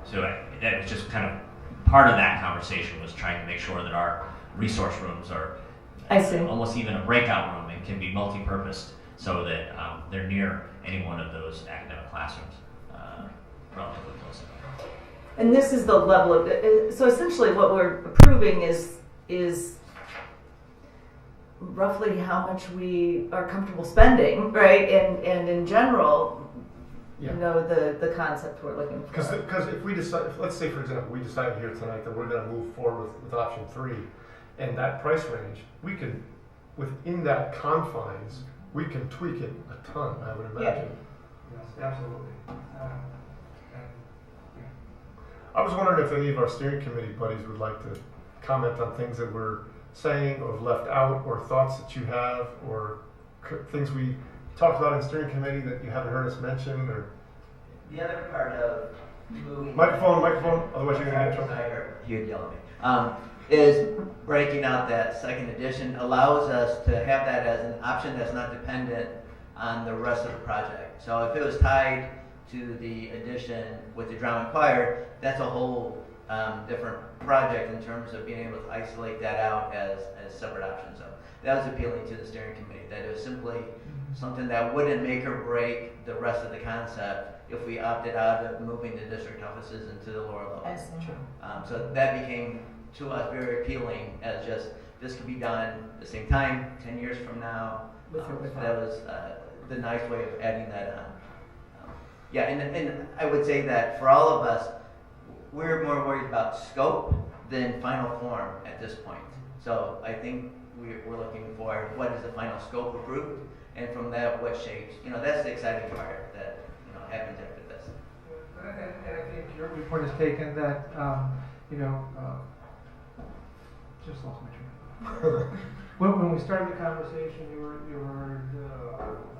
So that was just kind of part of that conversation, was trying to make sure that our resource rooms are almost even a breakout room and can be multi-purposed so that they're near any one of those academic classrooms relatively close. And this is the level of, so essentially what we're approving is roughly how much we are comfortable spending, right? And in general, Yeah. you know, the concept we're looking for. Because if we decide, let's say for example, we decide here tonight that we're going to move forward with option 3, and that price range, we can, within that confines, we can tweak it a ton, I would imagine. Yes, absolutely. I was wondering if any of our steering committee buddies would like to comment on things that we're saying or left out, or thoughts that you have, or things we talked about in steering committee that you haven't heard us mention, or The other part of moving... microphone, otherwise you're going to get in trouble. You'd yell at me. Is breaking out that second edition allows us to have that as an option that's not dependent on the rest of the project. So if it was tied to the addition with the drama choir, that's a whole different project in terms of being able to isolate that out as separate options. So that was appealing to the steering committee, that it was simply something that wouldn't make or break the rest of the concept if we opted out of moving the district offices into the lower level. That's true. So that became, to us, very appealing as just, this could be done at the same time, 10 years from now. That was the nice way of adding that on. Yeah, and I would say that for all of us, we're more worried about scope than final form at this point. So I think we're looking for what is the final scope approved, and from that, what shapes. You know, that's the exciting part that, you know, happens after this. And I think your point is taken that, you know, just lost my train of thought. When we started the conversation, you were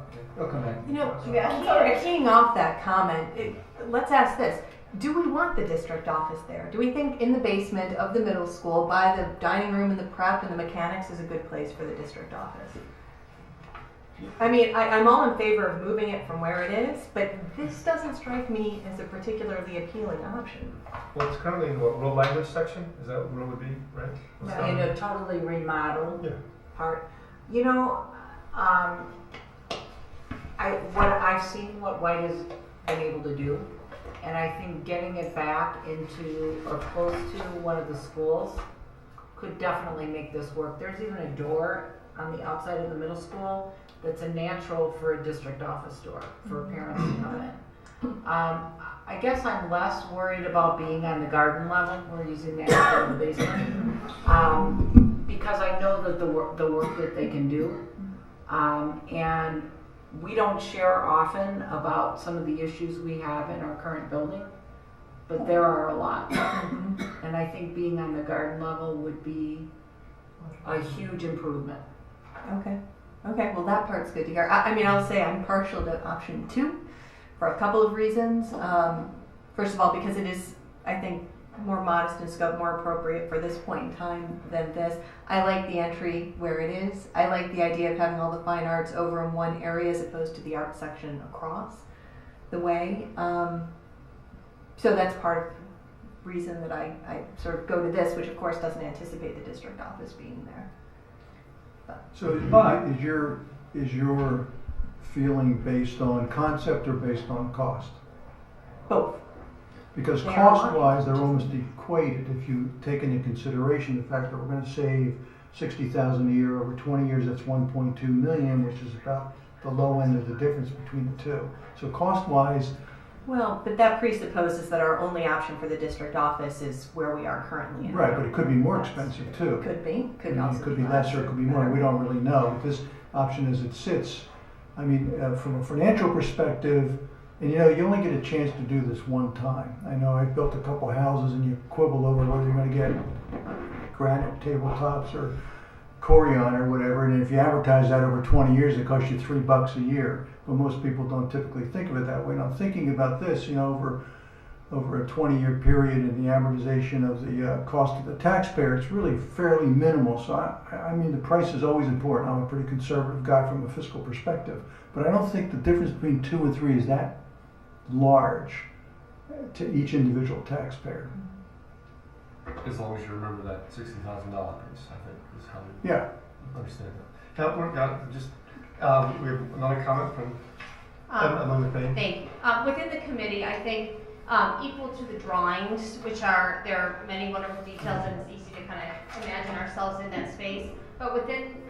okay, I'll come back. You know, keying off that comment, let's ask this. Do we want the district office there? Do we think in the basement of the middle school, by the dining room and the prep and the mechanics, is a good place for the district office? I mean, I'm all in favor of moving it from where it is, but this doesn't strike me as a particularly appealing option. Well, it's currently in what, world language section? Is that what it would be, right? Yeah, in a totally remodeled Yeah. part. You know, I've seen what White has been able to do, and I think getting it back into or close to one of the schools could definitely make this work. There's even a door on the outside of the middle school that's a natural for a district office door for parents to come in. I guess I'm less worried about being on the garden level. We're using that for the basement because I know that the work that they can do, and we don't share often about some of the issues we have in our current building, but there are a lot. And I think being on the garden level would be a huge improvement. Okay, well that part's good to hear. I mean, I'll say I'm partial to option 2 for a couple of reasons. First of all, because it is, I think, more modest in scope, more appropriate for this point in time than this. I like the entry where it is. I like the idea of having all the fine arts over in one area as opposed to the art section across the way. So that's part of the reason that I sort of go to this, which of course doesn't anticipate the district office being there. So is your feeling based on concept or based on cost? Both. Because They are cost-wise, they're almost equated if you take into consideration the fact that we're going to save $60,000 a year over 20 years. That's 1.2 million, which is about the low end of the difference between the two. So cost-wise, Well, but that presupposes that our only option for the district office is where we are currently. In. right, but it could be more expensive too. Could be. Could I mean, also it could be less or it could be more. We don't really know. But this option as it sits, I mean, from a financial perspective, and you only get a chance to do this one time. I know I built a couple houses and you quibble over whether you're going to get granite tabletops or Corian or whatever, and if you advertise that over 20 years, it costs you $3 a year. But most people don't typically think of it that way. And I'm thinking about this, over a 20-year period and the amortization of the cost of the taxpayer, it's really fairly minimal. So I mean, the price is always important. I'm a pretty conservative guy from a fiscal perspective, but I don't think the difference between 2 and 3 is that large to each individual taxpayer. As long as you remember that $60,000 piece, I think is how you Yeah. understand that. Now, we have another comment from Emily Payne. Thank you. Within the committee, I think equal to the drawings, which there are many wonderful details, and it's easy to kind of imagine ourselves in that space. But within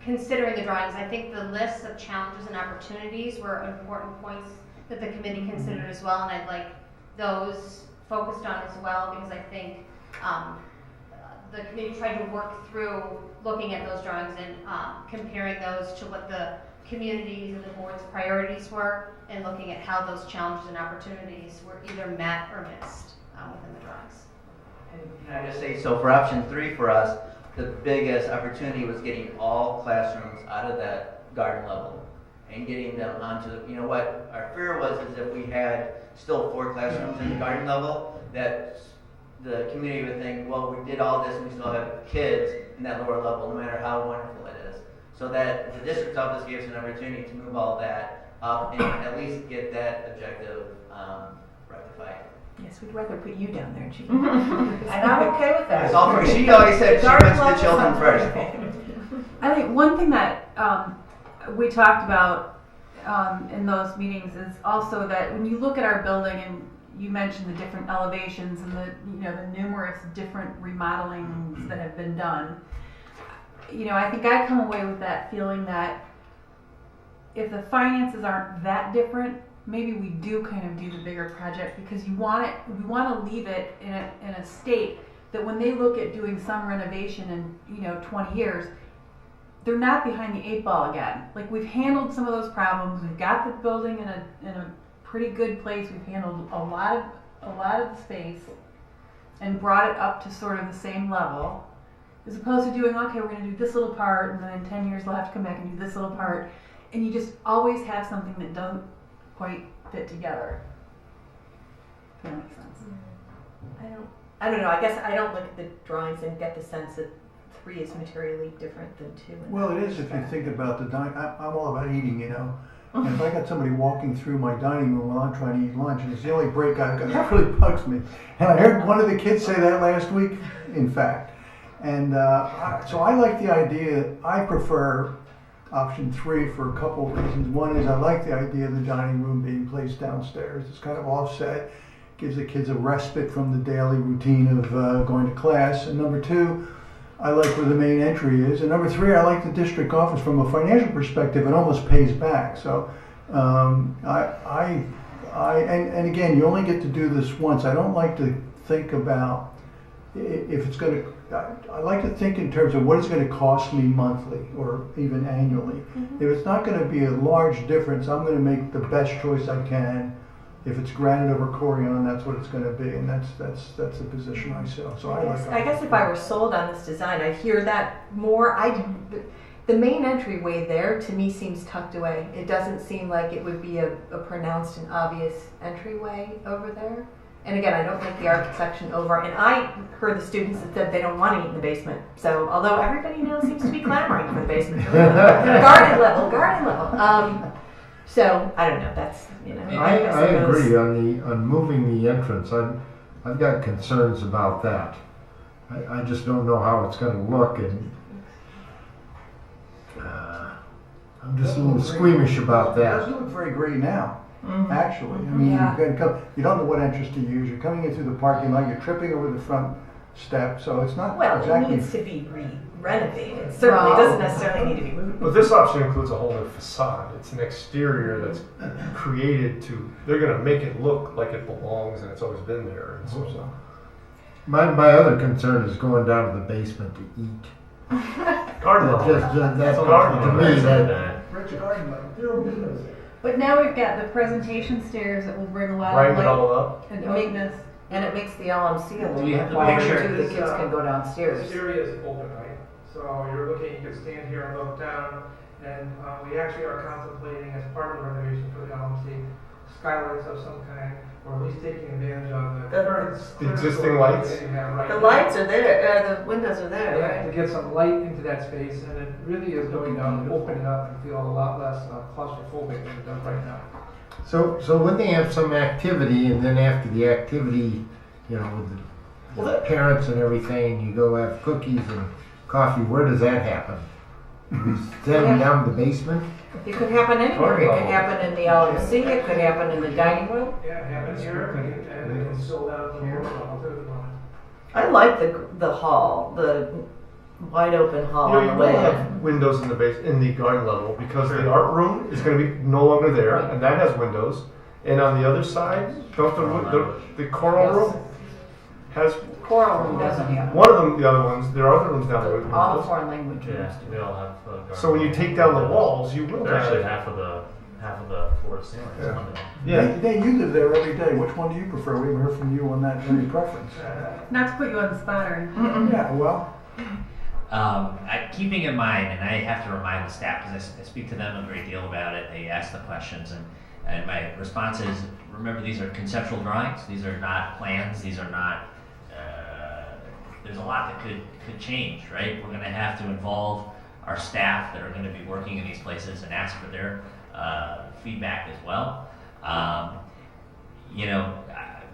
considering the drawings, I think the lists of challenges and opportunities were important points that the committee considered as well, and I'd like those focused on as well, because I think the committee tried to work through looking at those drawings and comparing those to what the communities and the board's priorities were, and looking at how those challenges and opportunities were either met or missed within the drawings. And can I just say, so for option 3 for us, the biggest opportunity was getting all classrooms out of that garden level and getting them onto what our fear was is if we had still 4 classrooms in the garden level, that the community would think, well, we did all this and we still have kids in that lower level, no matter how wonderful it is. So that the district's office gave us an opportunity to move all that up and at least get that objective rectified. Yes, we'd rather put you down there, Gene. And I'm okay with that. It's all for, she always said she puts the children first. I think one thing that we talked about in those meetings is also that when you look at our building, and you mentioned the different elevations and the numerous different remodelings that have been done. I think I come away with that feeling that if the finances aren't that different, maybe we do kind of do the bigger project, because we want to leave it in a state that when they look at doing some renovation in 20 years, they're not behind the 8 ball again. Like, we've handled some of those problems. We've got the building in a pretty good place. We've handled a lot of the space and brought it up to sort of the same level, as opposed to doing, okay, we're going to do this little part, and then in 10 years we'll have to come back and do this little part, and you just always have something that doesn't quite fit together. If that makes sense. I don't know. I guess I don't look at the drawings and get the sense that 3 is materially different than 2. Well, it is if you think about the dining. I'm all about eating, And if I got somebody walking through my dining room while I'm trying to eat lunch, and it's the only break I've got, that really bugs me. And I heard one of the kids say that last week, in fact. And so I like the idea. I prefer option 3 for a couple of reasons. One is I like the idea of the dining room being placed downstairs. It's kind of offset, gives the kids a respite from the daily routine of going to class. And number 2, I like where the main entry is. And number 3, I like the district office from a financial perspective. It almost pays back. So and again, you only get to do this once. I don't like to think about if it's going to. I like to think in terms of what it's going to cost me monthly or even annually. Mm-hmm. If it's not going to be a large difference, I'm going to make the best choice I can. If it's granite over Corian, that's what it's going to be, and that's the position I sell. So I guess if I were sold on this design, I'd hear that more. The main entryway there to me seems tucked away. It doesn't seem like it would be a pronounced and obvious entryway over there. And again, I don't like the art section over. And I heard the students that said they don't want to eat in the basement. So although everybody now seems to be clamoring for the basement, garden level. So I don't know. That's I agree on moving the entrance. I've got concerns about that. I just don't know how it's going to look, and I'm just a little squeamish about It that. doesn't look very great now. Actually, I mean, you don't know what entrance to use. You're coming in through the parking lot. You're tripping over the front step, so it's not well. exactly. It needs to be renovate. It certainly Well- doesn't necessarily need to be moved. But this option includes a whole new facade. It's an exterior that's created to, they're gonna make it look like it belongs and it's always been there. And so, My other concern is going down to the basement to eat. garden level. That's Garden to level. me, that, Rich Garden, like, there are windows there. But now we've got the presentation stairs that will bring a lot Brighten of it light all up. and You make- openness. And it makes the LMC a Do we little have bit the quieter picture? too, the kids can go downstairs. This area is open, right? So you're looking, you can stand here and look down, and we actually are contemplating as part of the renovation for the LMC, skylights of some kind, or at least taking advantage of the current. The existing lights? that you have right The now. lights are there, the windows are there, Yeah, right? to get some light into that space, and it really is going to open it up and feel a lot less claustrophobic than it does right now. so when they have some activity, and then after the activity, you know, with the parents and everything, you go have cookies and coffee, where does that happen? You send them down to the basement? It could happen anywhere. It could happen in the LMC, it could happen in the dining room. Yeah, it happens here, and it can spill down to the lower level too if you want. I like the hall, the wide open hall You on know, the you will way in. have windows in the base, in the garden level, because the art room is gonna be no longer there, and that has windows. And on the other side, don't the choral room has, Choral room doesn't have. one of them, the other ones, there are other rooms down there with All the windows. foreign language rooms. Yeah, we all have. So when you take down the walls, you will They're actually have. half of the floor to ceiling is Yeah. window. Yeah, Dane, you live there every day. Which one do you prefer? We haven't heard from you on that very preference. Not to put you on the spot or anything. Yeah, well, Keeping in mind, and I have to remind the staff because I speak to them a great deal about it. They ask the questions, and my response is: remember, these are conceptual drawings. These are not plans. These are not. There's a lot that could change, right? We're going to have to involve our staff that are going to be working in these places and ask for their feedback as well.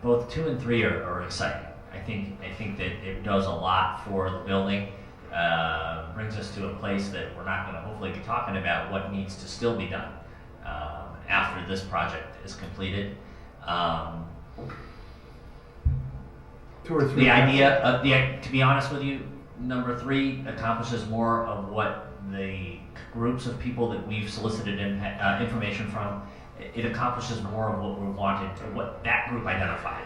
Both 2 and 3 are exciting. I think that it does a lot for the building. Brings us to a place that we're not going to hopefully be talking about what needs to still be done after this project is completed. 2 or 3. The idea of to be honest with you, number 3 accomplishes more of what the groups of people that we've solicited information from. It accomplishes more of what we wanted, what that group identified,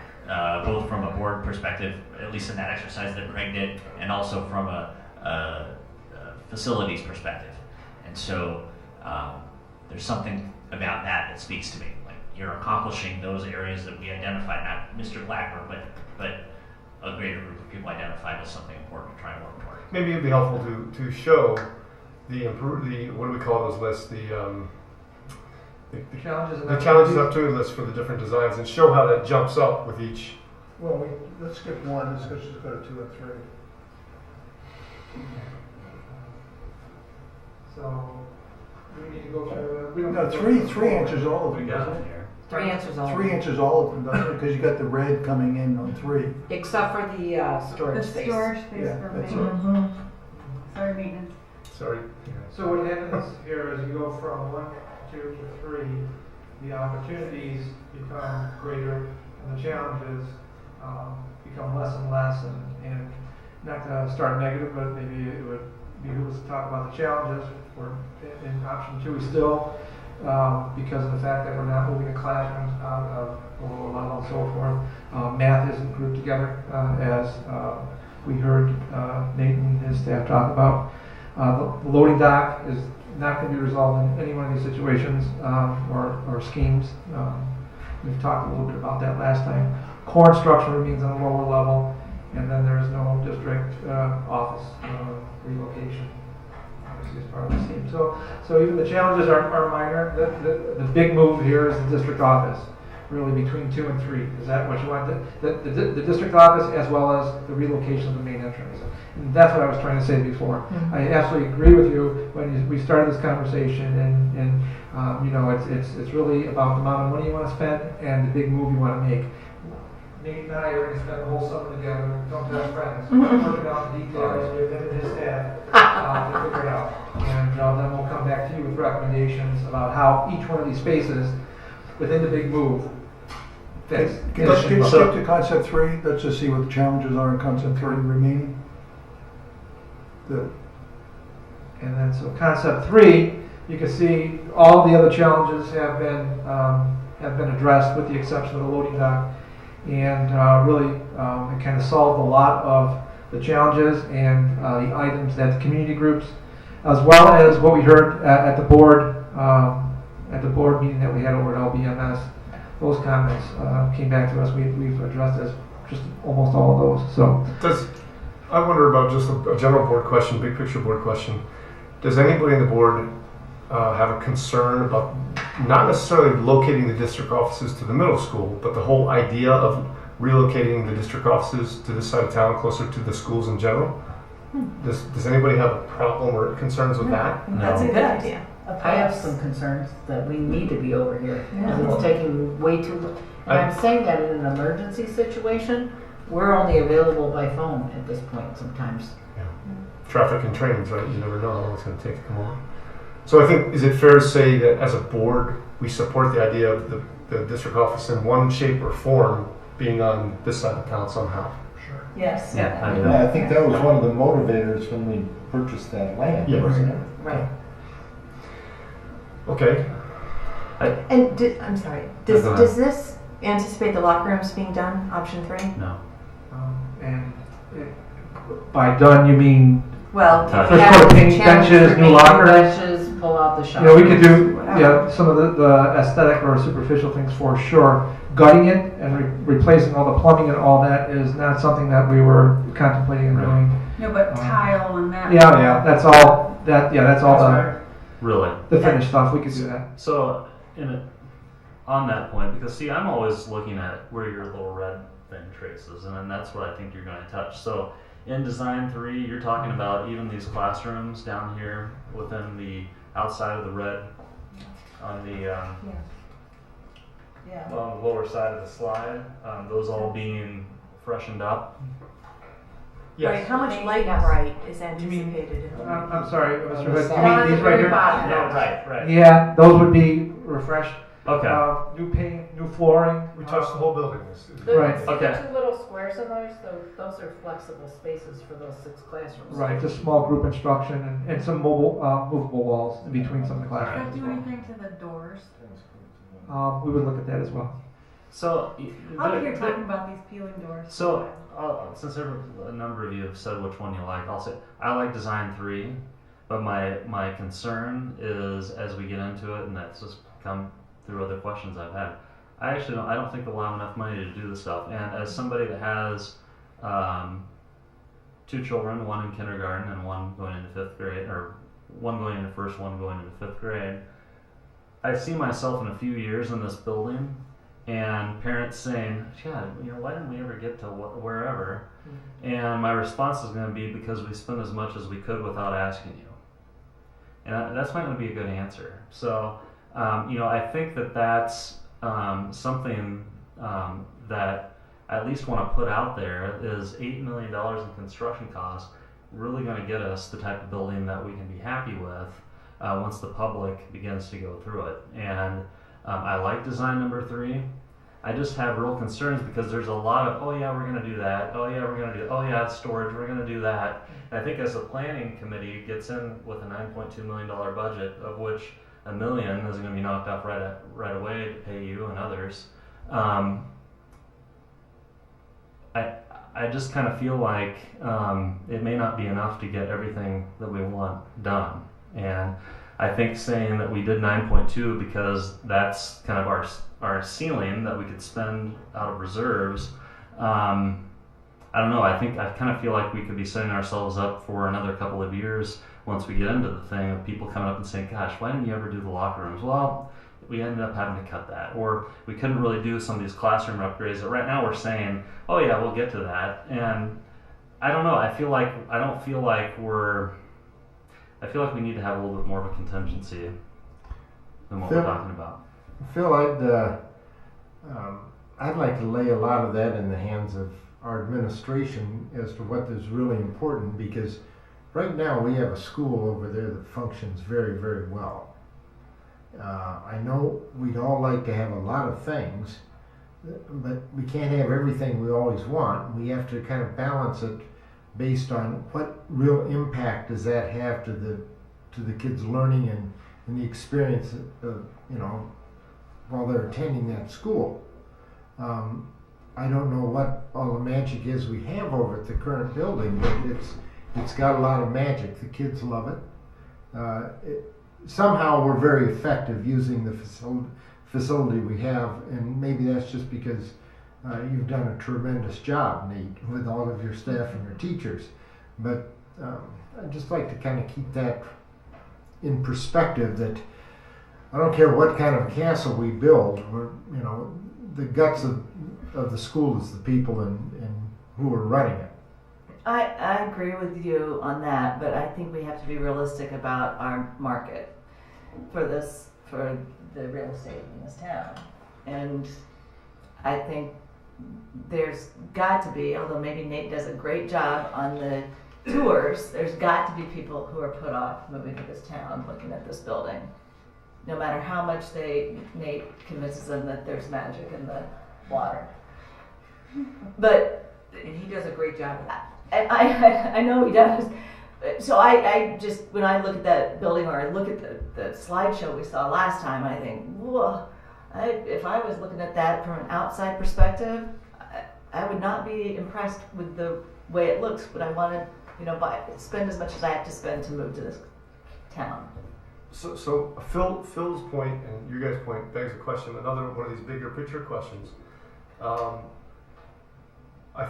both from a board perspective, at least in that exercise that Greg did, and also from a facilities perspective. And so there's something about that speaks to me. Like you're accomplishing those areas that we identified, not Mr. Blackburn, but a greater group of people identified as something important to try and work toward. maybe it'd be helpful to show the what do we call those lists? The Challenges and challenges and opportunity lists for the different designs, and show how that jumps up with each. Well, let's skip 1. Let's just go to 2 and 3. So, we need to go through, we don't. No, 3 answers all of We them, got doesn't it it? here. 3 answers all. 3 answers all of them, doesn't it? Because you got the red coming in on 3. Except for the The storage space. storage space Yeah, for that's maintenance. Sorry, maintenance. Sorry. So what happens here is you go from 1, 2 to 3, the opportunities become greater and the challenges become less and less, and not to start negative, but maybe it would behoove us to talk about the challenges. We're in option 2 still, because of the fact that we're not moving the classrooms out of the lower level and so forth. Math isn't grouped together, as we heard Nate and his staff talk about. The loading dock is not going to be resolved in any one of these situations or schemes. We've talked a little bit about that last time. Core instruction remains on a lower level, and then there's no district office relocation, obviously as part of the scheme. So even the challenges are minor. The big move here is the district office, really between 2 and 3. Is that what you want? The district office as well as the relocation of the main entrance. And that's what I was trying to say before. Mm-hmm. I absolutely agree with you when we started this conversation, and it's really about the amount of money you want to spend and the big move you want to make. Nate and I are going to spend the whole summer together, don't tell friends, working out the details with him and his staff to figure it out. And then we'll come back to you with recommendations about how each one of these spaces within the big move fits. Can you skip to concept 3? Let's just see what the challenges are in concept 3 remaining. And then so concept 3, you can see all the other challenges have been addressed with the exception of the loading dock. And really, it kind of solved a lot of the challenges and the items that the community groups, as well as what we heard at the board meeting that we had over at LBMS. Those comments came back to us. We've addressed as just almost all of those. So I wonder about just a general board question, big picture board question. Does anybody on the board have a concern about not necessarily locating the district offices to the middle school, but the whole idea of relocating the district offices to this side of town, closer to the schools in general? Does anybody have a problem or concerns with that? That's a good idea. I have some concerns that we need to be over here. Yeah. And it's taking way too long. And I'm saying that in an emergency situation, we're only available by phone at this point sometimes. Traffic and trains, right? You never know how long it's going to take to come over. So I think, is it fair to say that as a board, we support the idea of the district office in one shape or form being on this side of town somehow? Yes. Yeah, I think that was one of the motivators when we purchased that land, Yeah. wasn't it? Right. Okay. And I'm sorry. No, go ahead. Does this anticipate the locker rooms being done? Option 3. No. And by done, you mean Well, First we coat have paint, challenge benches, for new paint. locker rooms? Benches, pull out the You showers. know, we could do some of the aesthetic or superficial things for sure. Gutting it and replacing all the plumbing and all that is not something that we were contemplating and Right. doing. No, but tile and that. Yeah, that's all. That's all Really. the finished stuff. We could do that. So, on that point, because see, I'm always looking at where your little red thing traces, and then that's what I think you're going to touch. So, in design 3, you're talking about even these classrooms down here within the outside of the red on the on the lower side of the slide. Those all being freshened up. Right. How much light bright is anticipated? I'm sorry, Mr. Hood. Down You at mean the these right very here? bottom. No, right. Yeah, those would be refreshed. Okay. New paint, new flooring. We touched the whole building. Right. Okay. Two little squares in those, those are flexible spaces for those 6 classrooms. Right, just small group instruction and some mobile, movable walls in between some of the Does classrooms. that as do well. anything to the doors? We would look at that as well. So, I'll hear talking about these peeling doors. So, since a number of you have said which one you like, I'll say I like design 3, but my concern is as we get into it, and that's just come through other questions I've had. I don't think they'll allow enough money to do this stuff. And as somebody that has 2 children, one in kindergarten and one going into 5th grade, or one going into 1st, one going into 5th grade, I see myself in a few years in this building. And parents saying, "God, why didn't we ever get to wherever?" And my response is going to be because we spent as much as we could without asking you. And that's not going to be a good answer. So, I think that's something that I at least want to put out there is $8 million in construction costs really going to get us the type of building that we can be happy with once the public begins to go through it. And I like design number 3. I just have real concerns because there's a lot of, we're going to do that. We're going to do, storage, we're going to do that. And I think as the planning committee gets in with a $9.2 million budget, of which $1 million is going to be knocked off right away to pay you and others, I just kind of feel like it may not be enough to get everything that we want done. And I think saying that we did 9.2 because that's kind of our ceiling that we could spend out of reserves. I don't know. I kind of feel like we could be setting ourselves up for another couple of years once we get into the thing of people coming up and saying, "Gosh, why didn't you ever do the locker rooms?" Well, we ended up having to cut that, or we couldn't really do some of these classroom upgrades that right now we're saying, "Oh yeah, we'll get to that." And I don't know. I feel like we need to have a little bit more of a contingency than what we're talking about. Phil, I'd like to lay a lot of that in the hands of our administration as to what is really important, because right now we have a school over there that functions very, very well. I know we'd all like to have a lot of things, but we can't have everything we always want. We have to kind of balance it based on what real impact does that have to the to the kids' learning and the experience of, while they're attending that school. I don't know what all the magic is we have over at the current building, but it's got a lot of magic. The kids love it. Somehow we're very effective using the facility we have, and maybe that's just because you've done a tremendous job, Nate, with all of your staff and your teachers. But I'd just like to kind of keep that in perspective, that I don't care what kind of castle we build, the guts of the school is the people and who are running it. I agree with you on that, but I think we have to be realistic about our market for the real estate in this town. And I think there's got to be, although maybe Nate does a great job on the tours, there's got to be people who are put off moving to this town looking at this building. No matter how much Nate convinces them that there's magic in the water. But And he does a great job of that. I know he does. So I just, when I look at that building or I look at the slideshow we saw last time, I think, whoa, if I was looking at that from an outside perspective, I would not be impressed with the way it looks. But I want to, spend as much as I have to spend to move to this town. So Phil's point and you guys' point begs a question, another one of these bigger picture questions. I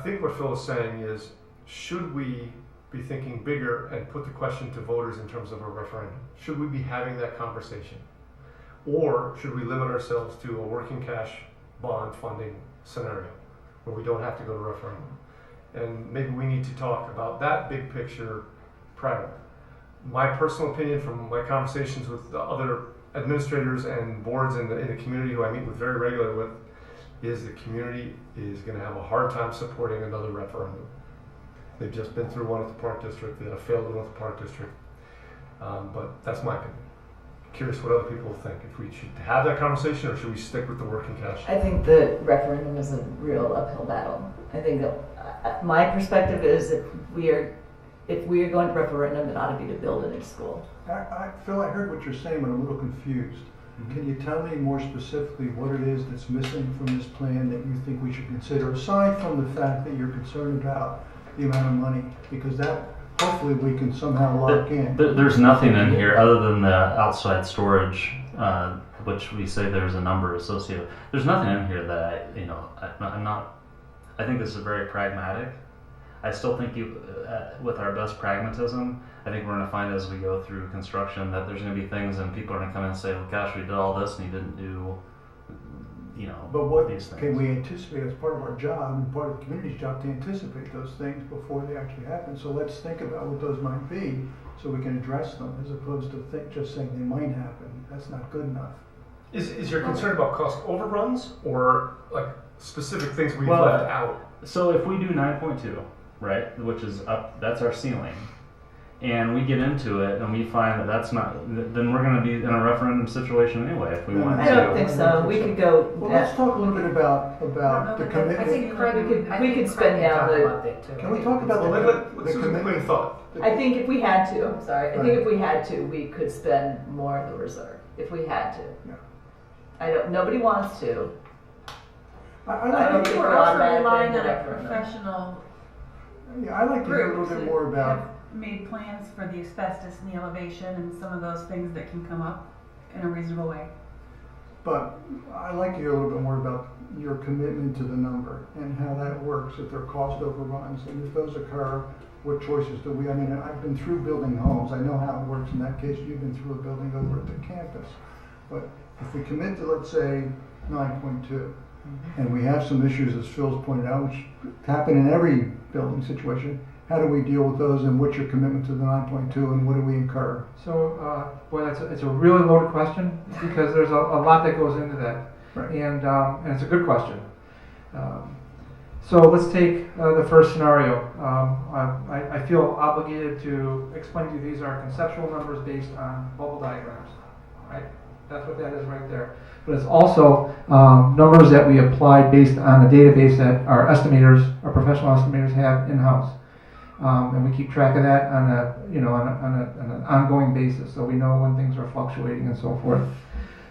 think what Phil is saying is, should we be thinking bigger and put the question to voters in terms of a referendum? Should we be having that conversation? Or should we limit ourselves to a working cash bond funding scenario where we don't have to go to referendum? And maybe we need to talk about that big picture prior. My personal opinion from my conversations with the other administrators and boards in the community who I meet with very regularly with is the community is going to have a hard time supporting another referendum. They've just been through one at the Park District, they had a failed one at the Park District. But that's my opinion. Curious what other people think. If we should have that conversation or should we stick with the working cash? I think the referendum is a real uphill battle. I think that my perspective is if we are going to referendum, it ought to be to build a new school. Phil, I heard what you're saying, but I'm a little confused. Can you tell me more specifically what it is that's missing from this plan that you think we should consider, aside from the fact that you're concerned about the amount of money? Because that, hopefully, we can somehow lock in. There's nothing in here other than the outside storage, which we say there's a number associated. There's nothing in here that I think this is very pragmatic. I still think with our best pragmatism, I think we're going to find as we go through construction that there's going to be things and people are going to come in and say, well, gosh, we did all this and you didn't do, But what these things. can we anticipate as part of our job and part of the community's job to anticipate those things before they actually happen? So let's think about what those might be so we can address them as opposed to just saying they might happen. That's not good enough. Is your concern about cost overruns or like specific things we've left out? So if we do 9.2, right, which is up, that's our ceiling, and we get into it and we find that that's not, then we're going to be in a referendum situation anyway if we want to. I don't think so. We could go. Well, let's talk a little bit about the commitment. I think Craig we could spend down the. Can we talk about Let's the do some commitment? clean thought. I think if we had to, I'm sorry. I think if we had to, we could spend more of the reserve if we had to. Yeah. Nobody wants to. I don't think We're we're also automatically relying in on the a referendum. professional I'd like to hear a little group bit to more about. have made plans for the asbestos and the elevation and some of those things that can come up in a reasonable way. But I'd like to hear a little bit more about your commitment to the number and how that works, if there are cost overruns, and if those occur, what choices do we, I've been through building homes, I know how it works in that case, you've been through a building over at the campus. But if we commit to, let's say, 9.2, and we have some issues, as Phil's pointed out, which happen in every building situation, how do we deal with those, and what's your commitment to the 9.2, and what do we incur? So, it's a really loaded question because there's a lot that goes into that, Right. and it's a good question. So let's take the first scenario. I feel obligated to explain to you these are conceptual numbers based on bubble diagrams, right? That's what that is right there. But it's also numbers that we applied based on a database that our estimators, our professional estimators have in-house. And we keep track of that on an ongoing basis, so we know when things are fluctuating and so forth.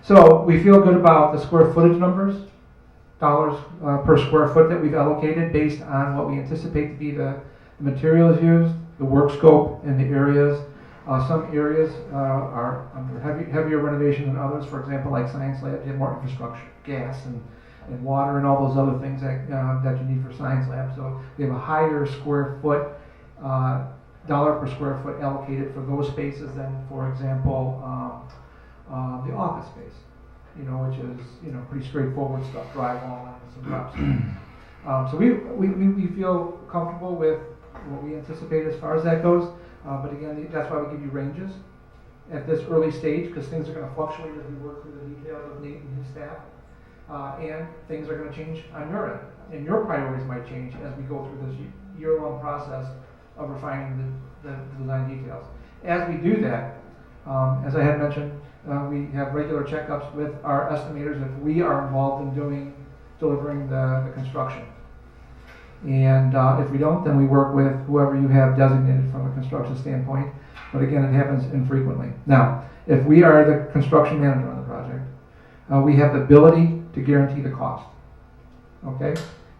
So we feel good about the square footage numbers, dollars per square foot that we've allocated based on what we anticipate to be the materials used, the work scope, and the areas. Some areas are under heavier renovation than others. For example, like science labs, you have more infrastructure, gas and water and all those other things that you need for science labs. So we have a higher square foot, dollar per square foot allocated for those spaces than, for example, the office space, which is, pretty straightforward stuff, drywall and some rough. So we feel comfortable with what we anticipate as far as that goes. But again, that's why we give you ranges at this early stage, because things are going to fluctuate as we work through the details with Nate and his staff. And things are going to change on your end. And your priorities might change as we go through this year-long process of refining the design details. As we do that, as I had mentioned, we have regular checkups with our estimators if we are involved in delivering the construction. And if we don't, then we work with whoever you have designated from a construction standpoint. But again, it happens infrequently. Now, if we are the construction manager on the project, we have the ability to guarantee the cost. Okay?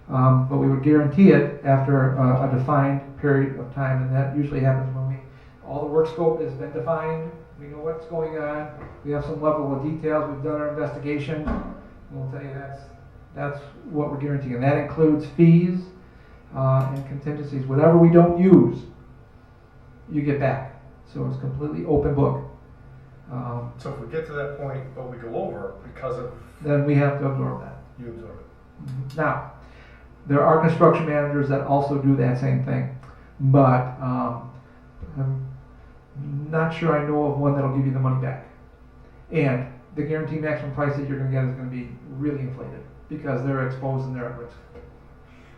But we would guarantee it after a defined period of time, and that usually happens when all the work scope has been defined, we know what's going on, we have some level of details, we've done our investigation, and we'll tell you that's what we're guaranteeing. And that includes fees and contingencies. Whatever we don't use, you get back. So it's completely open book. So if we get to that point, but we go over because of... Then we have to absorb that. You absorb it. Mm-hmm. Now, there are construction managers that also do that same thing, but I'm not sure I know of one that'll give you the money back. And the guaranteed maximum price that you're going to get is going to be really inflated because they're exposed and they're at risk.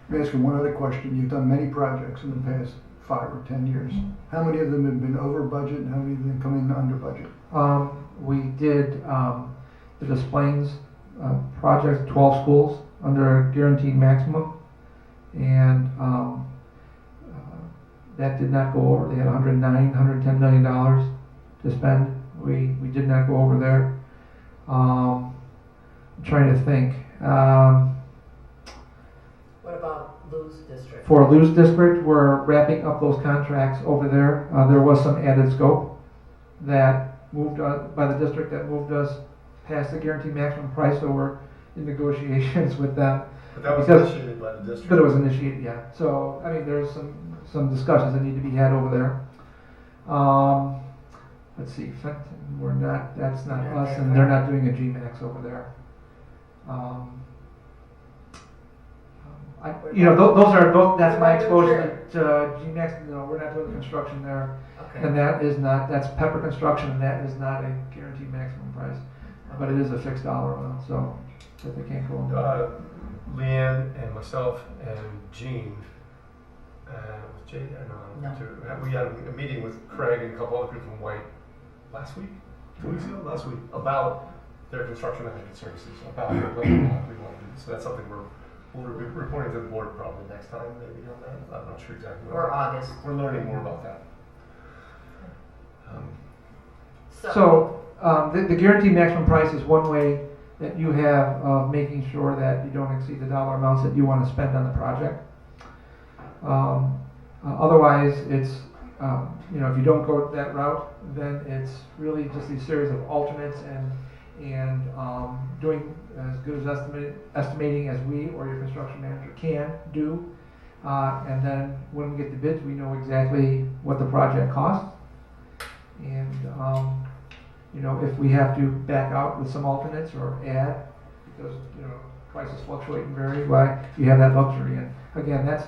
Let me ask you one other question. You've done many projects in the past 5 or 10 years. How many of them have been over budget and how many of them come in under budget? We did the Des Plaines project, 12 schools under a guaranteed maximum, and that did not go over. They had $110 million to spend. We did not go over there. I'm trying to think. What about Lou's district? For Lou's district, we're wrapping up those contracts over there. There was some added scope that moved by the district that moved us past the guaranteed maximum price, so we're in negotiations with them. But that was initiated by the district. But it was initiated, yeah. So, I mean, there's some discussions that need to be had over there. Let's see, Fenton, that's not us, and they're not doing a GMAX over there. That's my exposure to GMAX. No, we're not doing the construction there. Okay. And that's Pepper Construction, and that is not a guaranteed maximum price. But it is a fixed dollar amount, so that they can't go over. Leanne and myself and Jean, was Jay there? No. We had a meeting with Craig and a couple other people from White last week, 2 weeks ago, last week, about their construction management services, about what we want to do. So that's something we'll be reporting to the board probably next time, maybe on that. I'm not sure exactly. Or August. We're learning more about that. The guaranteed maximum price is one way that you have of making sure that you don't exceed the dollar amounts that you want to spend on the project. Otherwise, it's if you don't go that route, then it's really just a series of alternates and doing as good as estimating as we or your construction manager can do. And then when we get the bids, we know exactly what the project costs. And if we have to back out with some alternates or add, because prices fluctuate and vary, why you have that luxury. And again, that's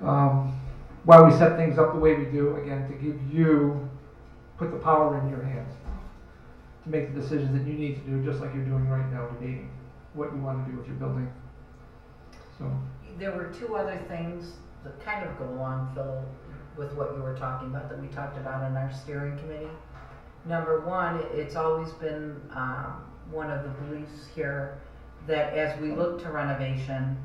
why we set things up the way we do. Again, to put the power in your hands to make the decisions that you need to do, just like you're doing right now, debating what you want to do with your building. So there were 2 other things that kind of go along, Phil, with what you were talking about that we talked about in our steering committee. Number one, it's always been one of the beliefs here that as we look to renovation,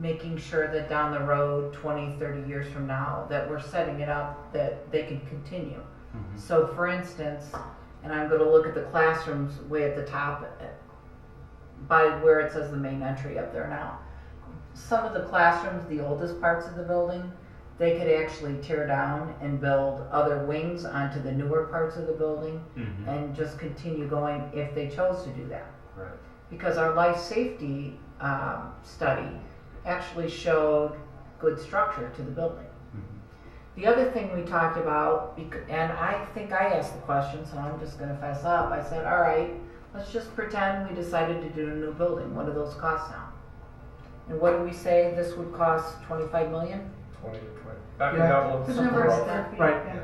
making sure that down the road, 20, 30 years from now, that we're setting it up that they can continue. So for instance, and I'm going to look at the classrooms way at the top by where it says the main entry up there now. Some of the classrooms, the oldest parts of the building, they could actually tear down and build other wings onto the newer parts of the building and just continue going if they chose to do that. Right. Because our life safety study actually showed good structure to the building. The other thing we talked about, and I think I asked the question, so I'm just going to fess up. I said, all right, let's just pretend we decided to do a new building. What do those cost now? And what do we say this would cost? 25 million? 20 to 20. Backing out The something number of else. square feet. Right. Yeah.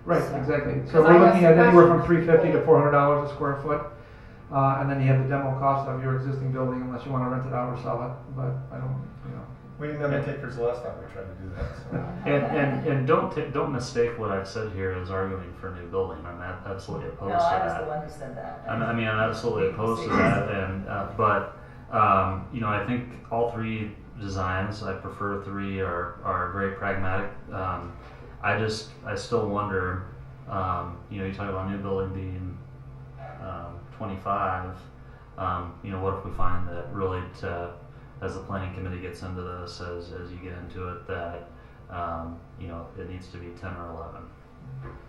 Right, So- exactly. So Because we're I looking asked at the anywhere from question- $350 to $400 a square foot. And then you have the demo cost of your existing building unless you want to rent it out or sell it, but I don't, you know. We didn't have any takers the last time we tried to do that. So. And don't mistake what I've said here as arguing for a new building. I'm absolutely opposed No, to I was that. the one who said that. I mean, I'm absolutely opposed to that, and but you know, I think all three designs, I prefer three, are very pragmatic. I still wonder, you know, you talk about new building being 25. You know, what if we find that really, as the planning committee gets into this, as you get into it, that you know, it needs to be 10 or 11.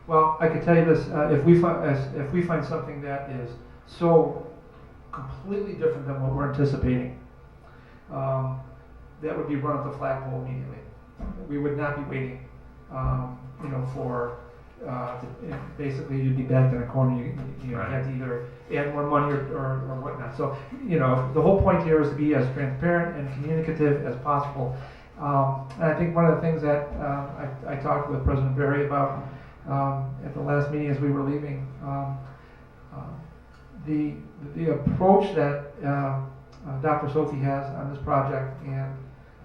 Well, I can tell you this: if we find something that is so completely different than what we're anticipating, that would be run up the flagpole immediately. We would not be waiting, you know, for basically you'd be backed in a corner. You Right. have to either add more money or whatnot. So, you know, the whole point here is to be as transparent and communicative as possible. And I think one of the things that I talked with President Berry about at the last meeting as we were leaving, the approach that Dr. Sophie has on this project and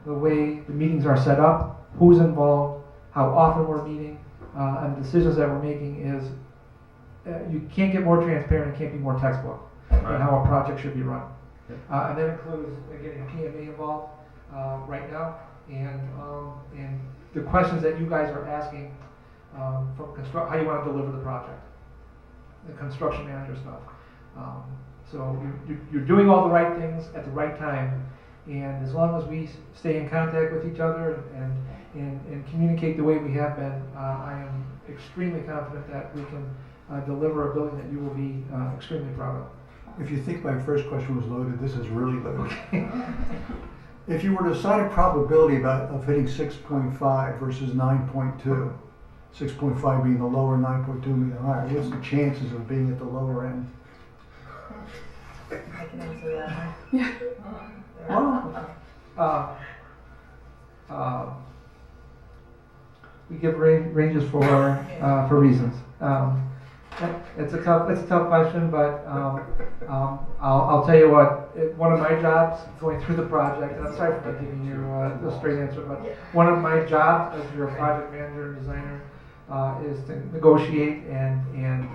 the way the meetings are set up, who's involved, how often we're meeting, and the decisions that we're making is you can't get more transparent, it can't be more textbook in how a project should be run. And that includes getting PMA involved right now, and the questions that you guys are asking from how you want to deliver the project, the construction manager stuff. So you're doing all the right things at the right time, and as long as we stay in contact with each other and communicate the way we have been, I am extremely confident that we can deliver a building that you will be extremely proud of. If you think my first question was loaded, this is really loaded. If you were to assign a probability of hitting 6.5 versus 9.2, 6.5 being the lower, 9.2 being the higher, what's the chances of being at the lower end? I can answer that. We give ranges for reasons. It's a tough question, but I'll tell you what. One of my jobs going through the project, and I'm sorry for not giving you a straight answer, but one of my jobs as your project manager and designer is to negotiate and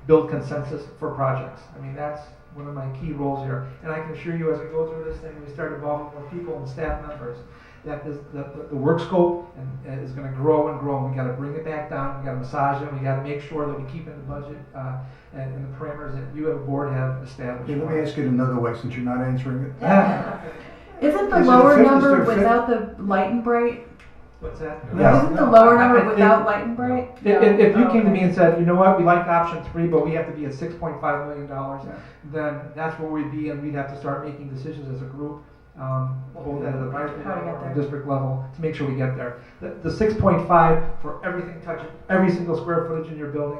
build consensus for projects. I mean, that's one of my key roles here. And I can assure you, as we go through this thing, we start involving more people and staff members, that the work scope is going to grow and grow. And we got to bring it back down. We got to massage it. We got to make sure that we keep in the budget and the parameters that you as a board have established. Okay, let me ask it another way, since you're not answering it. Isn't the Is it a lower fifth- is number there a fifth- without the light and bright? What's that? Isn't the lower number I- without light and bright? If you came to me and said, you know what, we like option 3, but we have to be at $6.5 million, then that's where we'd be, and we'd have to start making decisions as a group, both at the advisory How to get level there. and district level, to make sure we get there. The 6.5 for everything touching every single square footage in your building,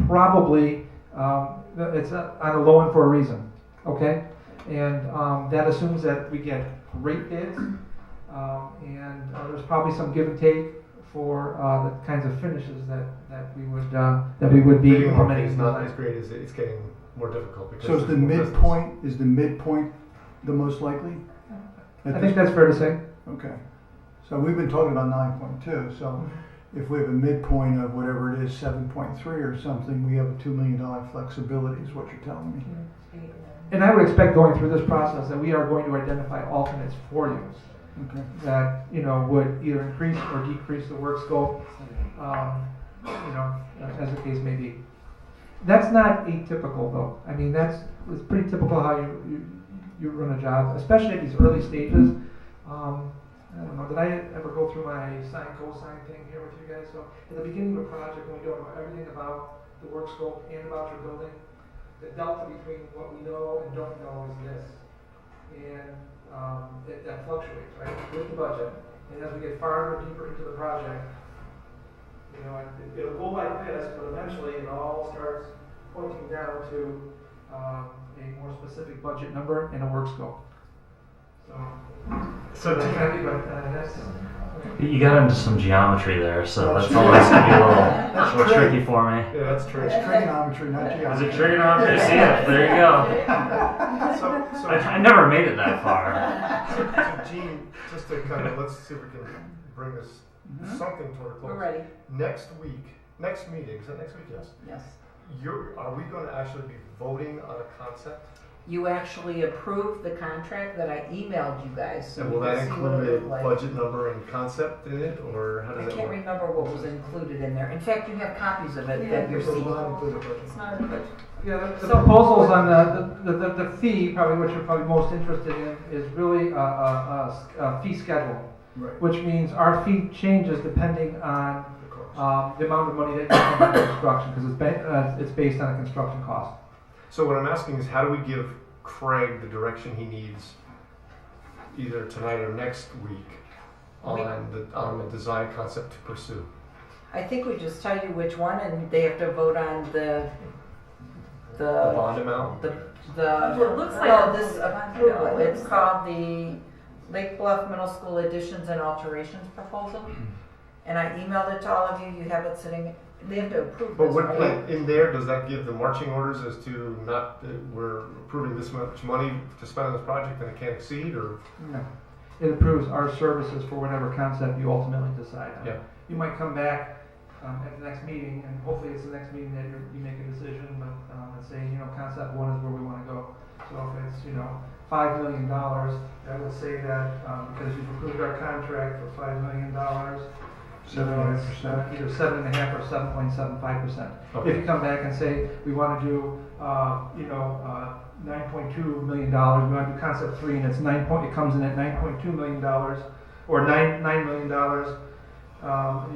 probably it's on the low end for a reason, okay? And that assumes that we get great bids. And there's probably some give and take for the kinds of finishes that we would be Bidding on implementing. things not as great as it's getting more difficult. Because So is the there's more business. midpoint the most likely? I think that's fair to say. Okay. So we've been talking about 9.2, so if we have a midpoint of whatever it is, 7.3 or something, we have a $2 million flexibility is what you're telling me. And I would expect going through this process that we are going to identify alternates for you Okay. that, would either increase or decrease the work scope, as the case may be. That's not atypical though. I mean, it's pretty typical how you run a job, especially at these early stages. I don't know, did I ever go through my sine cosine thing here with you guys? So at the beginning of a project, when we don't know everything about the work scope and about your building, the delta between what we know and don't know is this. And that fluctuates, right, with the budget. And as we get farther, deeper into the project, it'll go like this, but eventually it all starts pointing down to a more specific budget number and a work scope. So that's happy, but that's. You got into some geometry there, so that's always going to be a little tricky for me. Yeah, that's true. It's trigonometry, not Is geometry. it trigonometry? See it? There you go. So I never made it that far. So Gene, just to kind of, let's see if we can bring this something toward a close. We're ready. Next meeting, is that next week? Yes. Yes. Are we going to actually be voting on a concept? You actually approved the contract that I emailed you guys, so And will you that can see what it include a looked like. budget number and concept in it, or how I does that can't work? remember what was included in there. In fact, you have copies of it that you're It was seeing. not included, but It's not in the budget. Yeah, the So- proposals on the fee, probably what you're probably most interested in, is really a fee schedule, right. which means our fee changes depending on Of course. the amount of money that you spend on construction, because it's based on a construction cost. So what I'm asking is, how do we give Craig the direction he needs, either tonight or next week, on the design concept to pursue? I think we just tell you which one, and they have to vote on the The bond amount? the It looks like well, a- this approval. It's called the Lake Bluff Middle School Additions and Alterations Proposal. And I emailed it to all of you. You have it sitting. They have to approve But this, what, right? in there, does that give the marching orders as to not, we're approving this much money to spend on this project and it can't exceed, or? No. It approves our services for whatever concept you ultimately decide on. Yeah. You might come back at the next meeting, and hopefully it's the next meeting that you make a decision, but and say, concept one is where we want to go. So if it's, $5 million, I would say that because you've approved our contract for $5 million, it's 7.5%. either 7.5% or 7.75%. Okay. If you come back and say we want to do, $9.2 million, we want to do concept 3, and it comes in at $9.2 million or $9 million,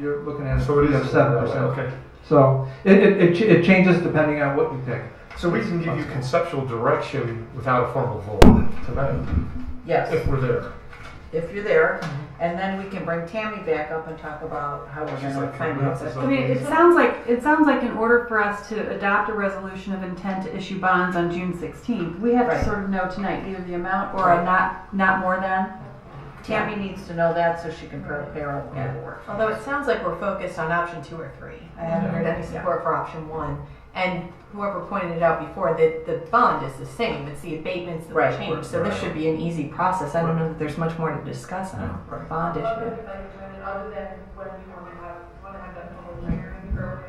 you're looking at So it is 7%. Okay. So it changes depending on what you pick. So we can give you conceptual direction without a formal vote tonight, Yes, if we're there. if you're there, and then we can bring Tammy back up and talk about how we're She's going to like, finance it. I mean, it sounds like in order for us to adopt a resolution of intent to issue bonds on June 16th, we have Right. to sort of know tonight either the amount or a not more than. Tammy needs to know that so she can prepare our paperwork. Although it sounds like we're focused on option 2 or 3. I haven't heard any support for option 1. And whoever pointed it out before, the bond is the same. It's the abatements that Right. were changed. So this should be an easy process. I don't know that there's much more to discuss on a bond issue. Other than when you want to have that public hearing earlier.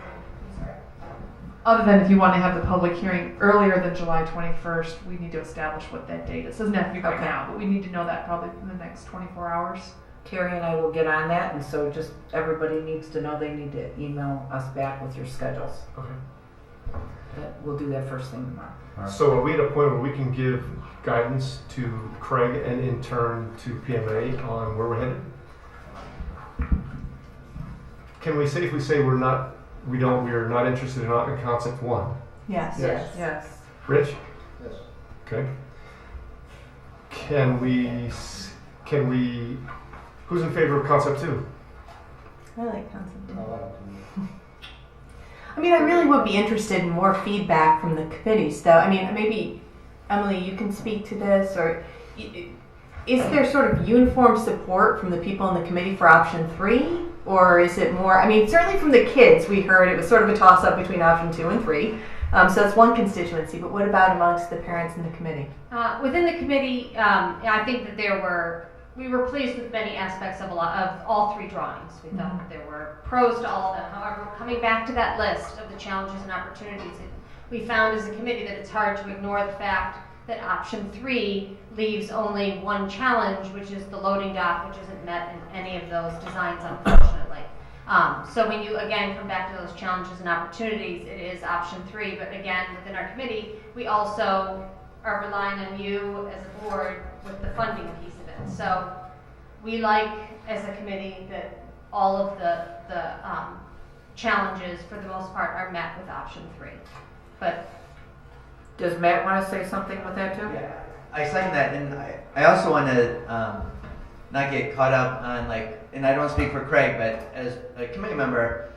Other than if you want to have the public hearing earlier than July 21st, we need to establish what that date is. Doesn't have to be right Okay. now, but we need to know that probably in the next 24 hours. Terry and I will get on that, and so just everybody needs to know they need to email us back with your schedules. Okay. We'll do that first thing tomorrow. So are we at a point where we can give guidance to Craig and in turn to PMA on where we're headed? Can we safely say we are not interested in concept 1? Yes. Yes. Rich? Yes. Okay. Can we, who's in favor of concept 2? I like concept 2. I mean, I really would be interested in more feedback from the committees, though. I mean, maybe, Emily, you can speak to this, or is there sort of uniform support from the people in the committee for option 3? Or is it more, I mean, certainly from the kids, we heard it was sort of a toss-up between option 2 and 3. So that's one constituency, but what about amongst the parents in the committee? Within the committee, I think that there were we were pleased with many aspects of all three drawings. We thought that there were pros to all of them. However, coming back to that list of the challenges and opportunities, we found as a committee that it's hard to ignore the fact that option 3 leaves only one challenge, which is the loading dock, which isn't met in any of those designs, unfortunately. So when you, again, come back to those challenges and opportunities, it is option 3. But again, within our committee, we also are relying on you as a board with the funding piece of it. So we like, as a committee, that all of the challenges, for the most part, are met with option 3. But Does Matt want to say something with that too? Yeah, I second that, and I also want to not get caught up on and I don't speak for Craig, but as a committee member,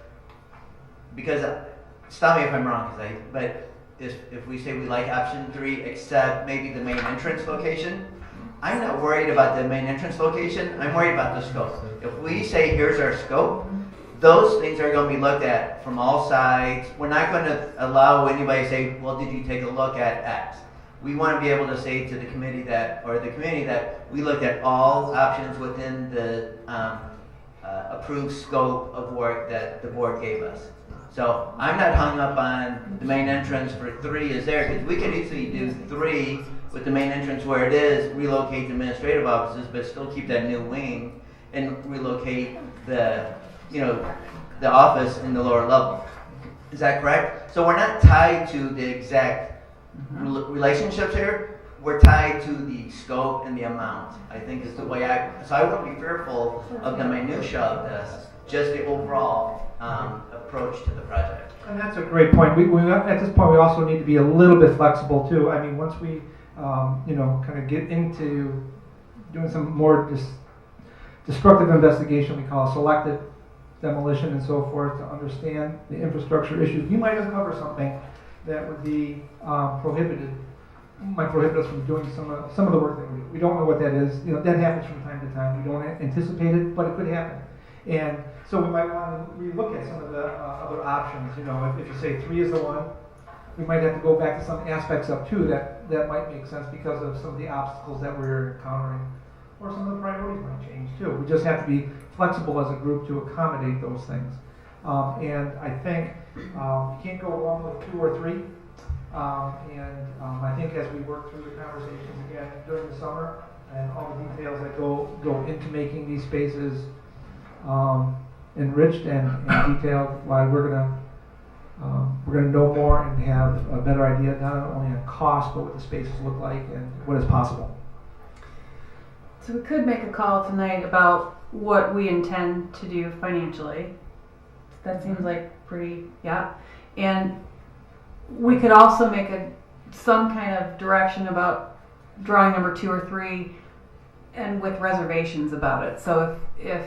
because stop me if I'm wrong, but if we say we like option 3 except maybe the main entrance location, I'm not worried about the main entrance location. I'm worried about the scope. If we say here's our scope, those things are going to be looked at from all sides. We're not going to allow anybody to say, well, did you take a look at X? We want to be able to say to the committee or the community that we looked at all options within the approved scope of work that the board gave us. So I'm not hung up on the main entrance for 3 is there, because we could easily do 3 with the main entrance where it is, relocate the administrative offices, but still keep that new wing and relocate the office in the lower level. Is that correct? So we're not tied to the exact relationships here. We're tied to the scope and the amount. I think is the way so I wouldn't be fearful of the minutia of this, just the overall approach to the project. And that's a great point. We at this point we also need to be a little bit flexible too. I mean, once we kind of get into doing some more destructive investigation, we call selective demolition and so forth, to understand the infrastructure issues. You might uncover something that would be might prohibit us from doing some of the work that we do. We don't know what that is. That happens from time to time. We don't anticipate it, but it could happen. And so we might want to relook at some of the other options. If you say 3 is the one, we might have to go back to some aspects of 2 that might make sense because of some of the obstacles that we're encountering, or some of the priorities might change too. We just have to be flexible as a group to accommodate those things. And I think you can't go wrong with 2 or 3. I think as we work through the conversations again during the summer and all the details that go into making these spaces enriched and detailed, why we're gonna know more and have a better idea not only on cost but what the spaces look like and what is possible. So we could make a call tonight about what we intend to do financially. That seems like and we could also make some kind of direction about drawing number 2 or 3 and with reservations about it. So if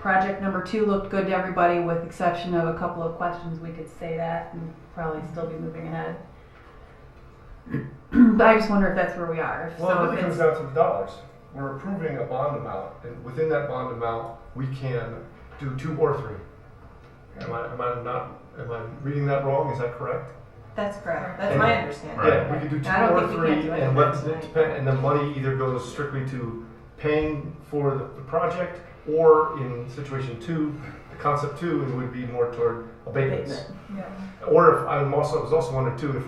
project number 2 looked good to everybody with exception of a couple of questions, we could say that and probably still be moving ahead. But I just wonder if that's where we are. Well, it comes down to the dollars. We're approving a bond amount, and within that bond amount, we can do 2 or 3. Am I reading that wrong? Is that correct? That's correct. That's my understanding. Yeah, we could do 2 I don't or think we 3, can't do and and the money either goes strictly to paying for the project, or in situation 2, the concept 2, it would be more toward abatements. Yeah. Or if I was also wondering too, if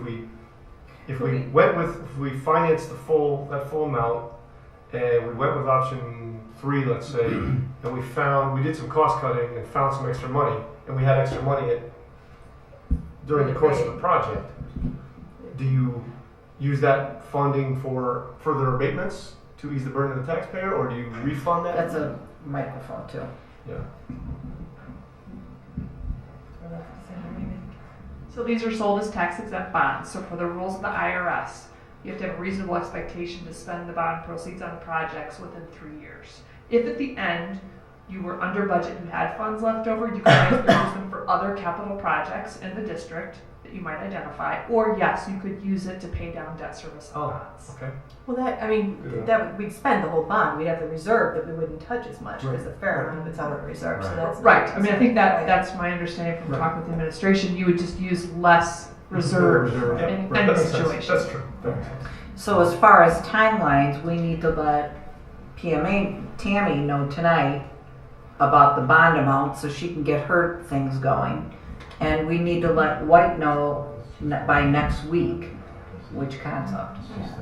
we financed that full amount, and we went with option 3, let's say, and we did some cost cutting and found some extra money, and we had extra money during the course of the project, do you use that funding for further abatements to ease the burden of the taxpayer, or do you refund that? That's a microphone too. Yeah. So these are sold as tax-exempt bonds. So for the rules of the IRS, you have to have a reasonable expectation to spend the bond proceeds on the projects within 3 years. If at the end you were under budget and had funds left over, you can use them for other capital projects in the district that you might identify, or yes, you could use it to pay down debt service on bonds. Okay. Well, we'd spend the whole bond. We'd have the reserve that we wouldn't touch as much because a fair amount of it's out of reserve. So that's right. I mean, I think that's my understanding from talking with the administration. You would just use less reserve in any situation. That's true. So as far as timelines, we need to let PMA Tammy know tonight about the bond amount so she can get her things going. And we need to let White know by next week which concept.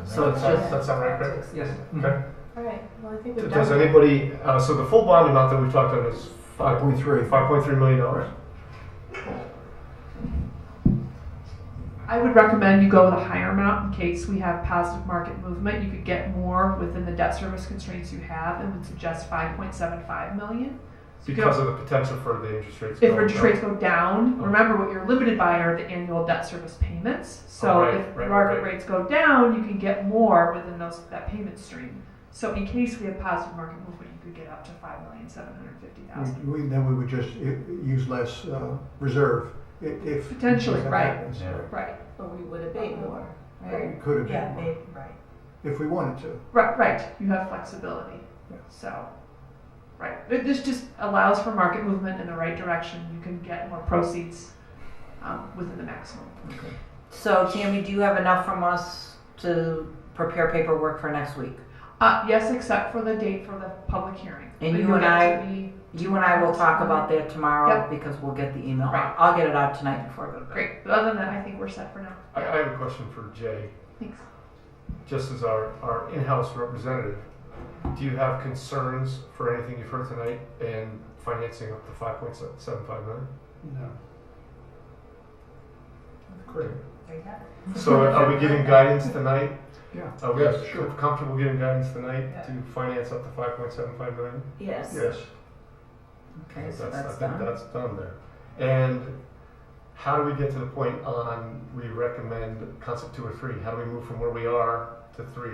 So it's just, that sound right, Craig? Yes. Okay. All right, well, I think we've Does done. anybody, so the full bond amount that we've talked about is 5.3. $5.3 million. I would recommend you go with a higher amount in case we have positive market movement. You could get more within the debt service constraints you have, and would suggest 5.75 million. So you could- Because of the potential for the interest rates. if going interest up. rates go down, remember what you're limited by are the annual debt service payments. So Oh, right, if right, market right. rates go down, you can get more within that payment stream. So in case we have positive market movement, you could get up to 5,750,000. Then we would just use less reserve if. Potentially, if that right. happens. Yeah. Right, But we would abate more, We right? could have Yeah, been more, maybe, right. if we wanted to. right. You have flexibility. Yeah. So, right. This just allows for market movement in the right direction. You can get more proceeds within the maximum. so Tammy, do you have enough from us to prepare paperwork for next week? Yes, except for the date for the public hearing. And You'll you and get I- to be You and I will talk about that tomorrow Yep. because we'll get the email. Right. I'll get it out tonight before I go to bed. Great. But other than that, I think we're set for now. I have a question for Jay. Thanks. Just as our in-house representative, do you have concerns for anything you've heard tonight and financing up to 5.75 million? No. Great. There you have it. So are we giving guidance tonight? Yeah. Are we Yes, sure. comfortable giving guidance tonight to finance up to 5.75 million? Yes. Yes. Okay, so I that's think done. that's done there. And how do we get to the point on we recommend concept 2 or 3? How do we move from where we are to 3?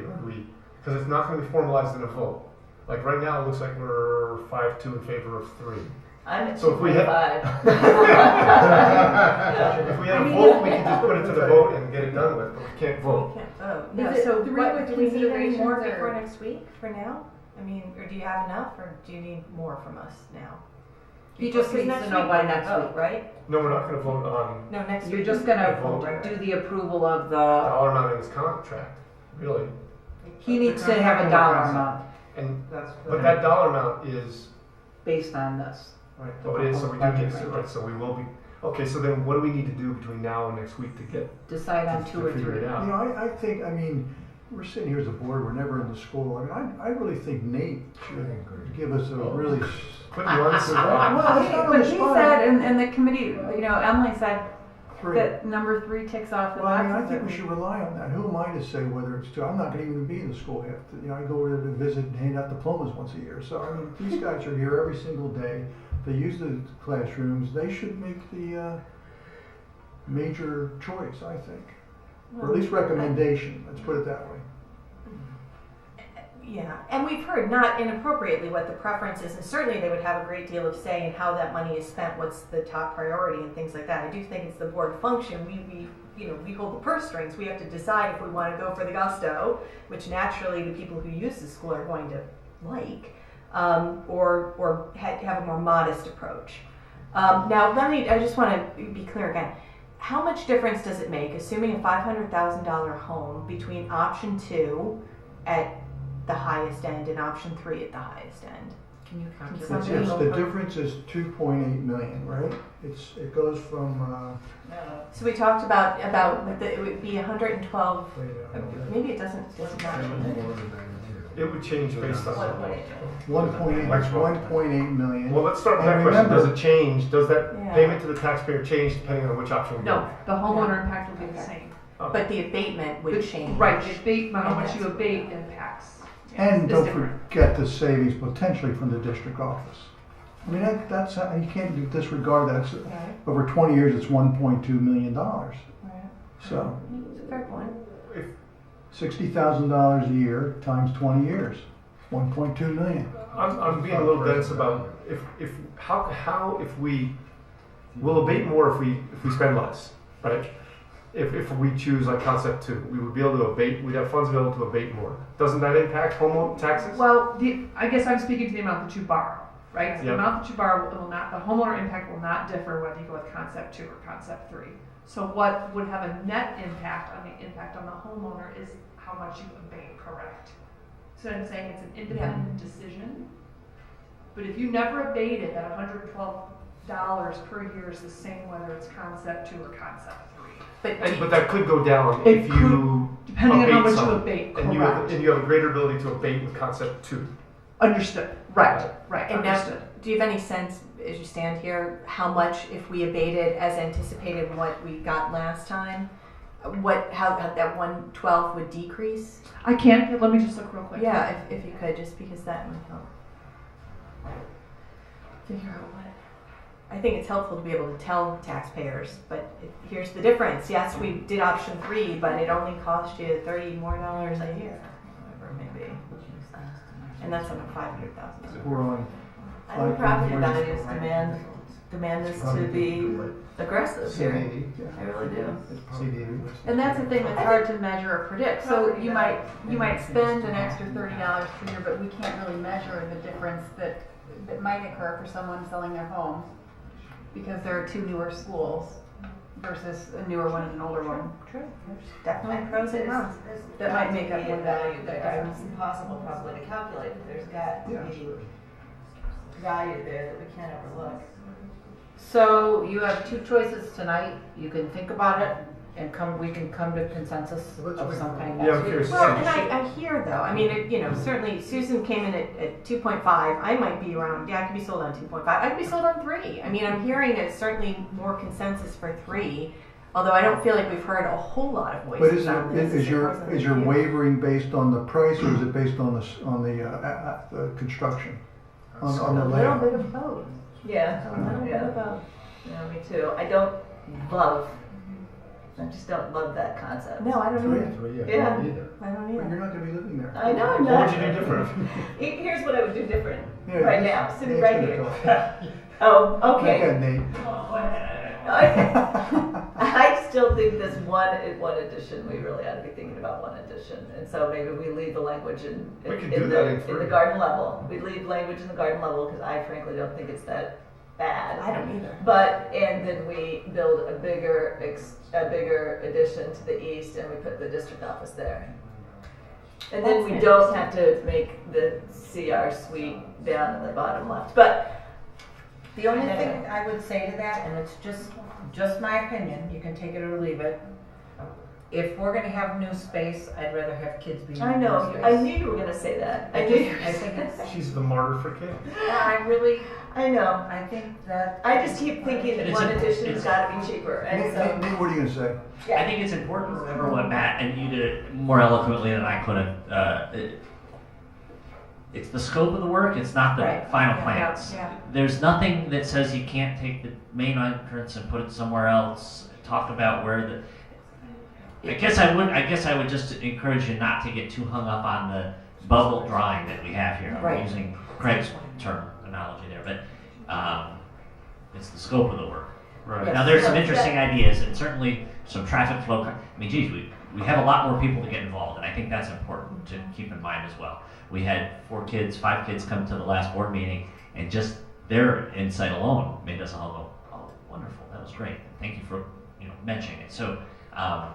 Because it's not going to be formalized in a vote. Like right now, it looks like we're 5-2 in favor of 3. I'm at So if we had- 2.5. If we had a vote, we could just put it to the vote and get it done with, but we can't vote. We can't vote. Is No, it so three what, with do we need any more considerations, or- before next week for now? I mean, or do you have enough, or do you need more from us now? He just Because needs to know week by we next vote, week. right? No, we're not going to vote on No, next week. You're just Vote. gonna do the approval of the, dollar amount in his contract, really. he needs to have a dollar amount And That's but that dollar amount is based on this. right. Oh, it is. So we do need to. Right. So we will be. Okay. So then, what do we need to do between now and next week to get Decide on 2 or figure 3. it out? You know, I think, I mean, we're sitting here as a board, we're never in the school. I mean, I really think Nate should give us a really. Put you on the spot. Well, it's not on But the he spot. said, and the committee, Emily said Three. that number 3 ticks off the Well, I mean, I boxes. think we should rely on that. Who am I to say whether it's two? I'm not gonna even be in the school half, I go over there to visit and hand out diplomas once a year. So, I mean, these guys are here every single day. They use the classrooms. They should make the, major choice, I think. Or at least recommendation, let's put it that way. Yeah, and we've heard not inappropriately what the preference is, and certainly they would have a great deal of say in how that money is spent, what's the top priority and things like that. I do think it's the board function. We hold the purse strings. We have to decide if we want to go for the gusto, which naturally the people who use the school are going to like, or have a more modest approach. Now, I just want to be clear again. How much difference does it make, assuming a $500,000 home, between option 2 at the highest end and option 3 at the highest end? Can you calculate? The difference is 2.8 million, right? It goes from, So we talked about it would be 112. Maybe it doesn't matter. It would change based on. 1.8 million. Well, let's start with that And question. remember- Does it change? Does that Yeah. payment to the taxpayer change depending on which option we go? No, the homeowner impact will be the same. But the abatement would change. Right, the abatement, how much you abate impacts. And is don't different. forget the savings potentially from the district office. I mean, that's, you can't disregard that. It's, Right, over 20 years, it's $1.2 million. right. So It's a fair point. $60,000 a year times 20 years, 1.2 million. I'm being a little dense about if we will abate more if we spend less, right? If we choose like concept 2, we would be able to abate. We'd have funds available to abate more. Doesn't that impact home taxes? Well, I guess I'm speaking to the amount that you borrow, right? So the Yep. amount that you borrow will not, the homeowner impact will not differ whether you go with concept 2 or concept 3. So what would have a net impact on the homeowner is how much you abate, correct? So I'm saying it's an independent decision. But if you never abate it, that $112 per year is the same whether it's concept 2 or concept 3. But that could go down It if you depending on how abate much some, you abate, and correct. you have a greater ability to abate with concept 2. Understood. Right. And now, Understood. do you have any sense, as you stand here, how much, if we abated as anticipated what we got last time, how that 112 would decrease? I can't. Let me just look real quick. Yeah, if you could, just because that might help. Figure out what. I think it's helpful to be able to tell taxpayers, but here's the difference. Yes, we did option 3, but it only cost you $30 more a year, whatever it may be. And that's on a $500,000. We're on. I think property values demand us to be aggressive here. I really do. And that's the thing that's hard to measure or predict. So you might spend an extra $30 per year, but we can't really measure the difference that might occur for someone selling their home because there are 2 newer schools versus a newer one and an older one. True. There's definitely pros and cons. That might make up a one value that there. difference. It's impossible probably to calculate, but there's got to be value there that we can't overlook. So you have 2 choices tonight. You can think about it and we can come to consensus of some kind Yeah, I'm next week. curious. Well, and I hear though, I mean, certainly Susan came in at 2.5. I might be around, I could be sold on 2.5. I could be sold on 3. I mean, I'm hearing certainly more consensus for 3, although I don't feel like we've heard a whole lot of But voices on this. is your wavering based on the price or is it based on the construction? On the A little layout? bit of both. Yeah. A little bit of both. Yeah, me too. I just don't love that concept. No, I don't either. 3, Yeah. either. I don't But either. you're not gonna be living there. I know I'm What not. would you do different? Here's what I would do different Yeah, right Nate's- now, sitting Nate's right gonna here. talk. Oh, okay. Yeah, Nate. I still think this one addition, we really ought to be thinking about one addition. And so maybe we leave the language in We could do that in the 3. garden level. We leave language in the garden level because I frankly don't think it's that bad. I don't either. And then we build a bigger addition to the east and we put the district office there. And then That's we don't have to make the CR suite down in the bottom left. But The only thing I would say to that, and it's just my opinion, you can take it or leave it. If we're gonna have new space, I'd rather have kids be in I new know, space. I knew you were gonna say that. I think She's the martyr for kids. I know. I think that. I just keep thinking that one addition's gotta be cheaper, and so. Nate, what are you gonna say? I think it's important to remember what Matt, and you did it more eloquently than I could have. It's the scope of the work, it's not the Right. final Yeah, plans. yeah. There's nothing that says you can't take the main entrance and put it somewhere else. Talk about where the. I guess I would just encourage you not to get too hung up on the bubble drawing that we have here. I'm Right. using Craig's analogy there, but it's the scope of the work. Right. Now there's some interesting ideas and certainly some traffic flow. I mean, geez, we have a lot more people to get involved, and I think that's important to keep in mind as well. We had 5 kids come to the last board meeting, and just their insight alone made us all go, "Oh, wonderful! That was great. Thank you for mentioning it." So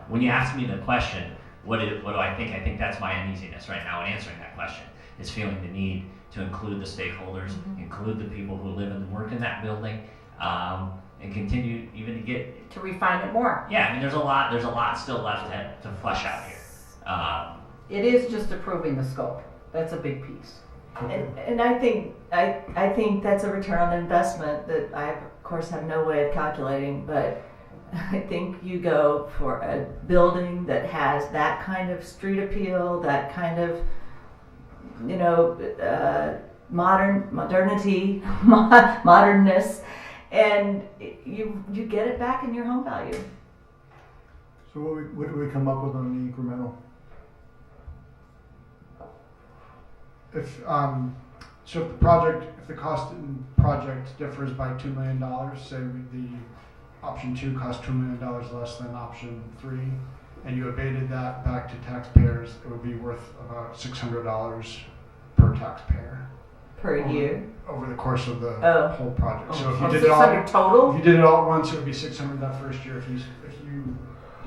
when you ask me the question, what do I think? I think that's my uneasiness right now in answering that question. Is feeling the need to include the stakeholders, include the people who live and work in that building, and continue even to get To refine it more. Yeah, I mean, there's a lot still left to flesh out here. It is just approving the scope. That's a big piece. And I think that's a return on investment that I of course have no way of calculating, but I think you go for a building that has that kind of street appeal, that kind of modernness, and you get it back in your home value. So what do we come up with on the incremental? If the cost in project differs by $2 million, say the option 2 costs $2 million less than option 3, and you abated that back to taxpayers, it would be worth about $600 per taxpayer Per year. over the course of the Oh. whole project. So if you Oh, did it all, 600 total? if you did it all at once, it would be $600 that first year. If you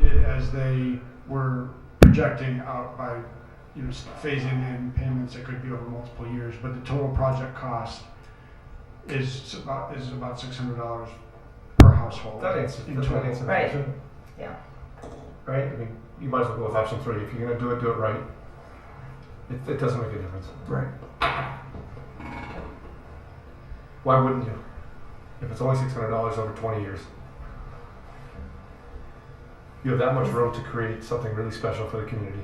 did it as they were projecting out by, phasing in payments that could be over multiple years, but the total project cost is about $600 per household. That answers in that total. answers the Right. question. Yeah. Right? I mean, you might as well go with option 3. If you're going to do it right. It doesn't make a difference. Right. Why wouldn't you? If it's only $600 over 20 years. You have that much room to create something really special for the community.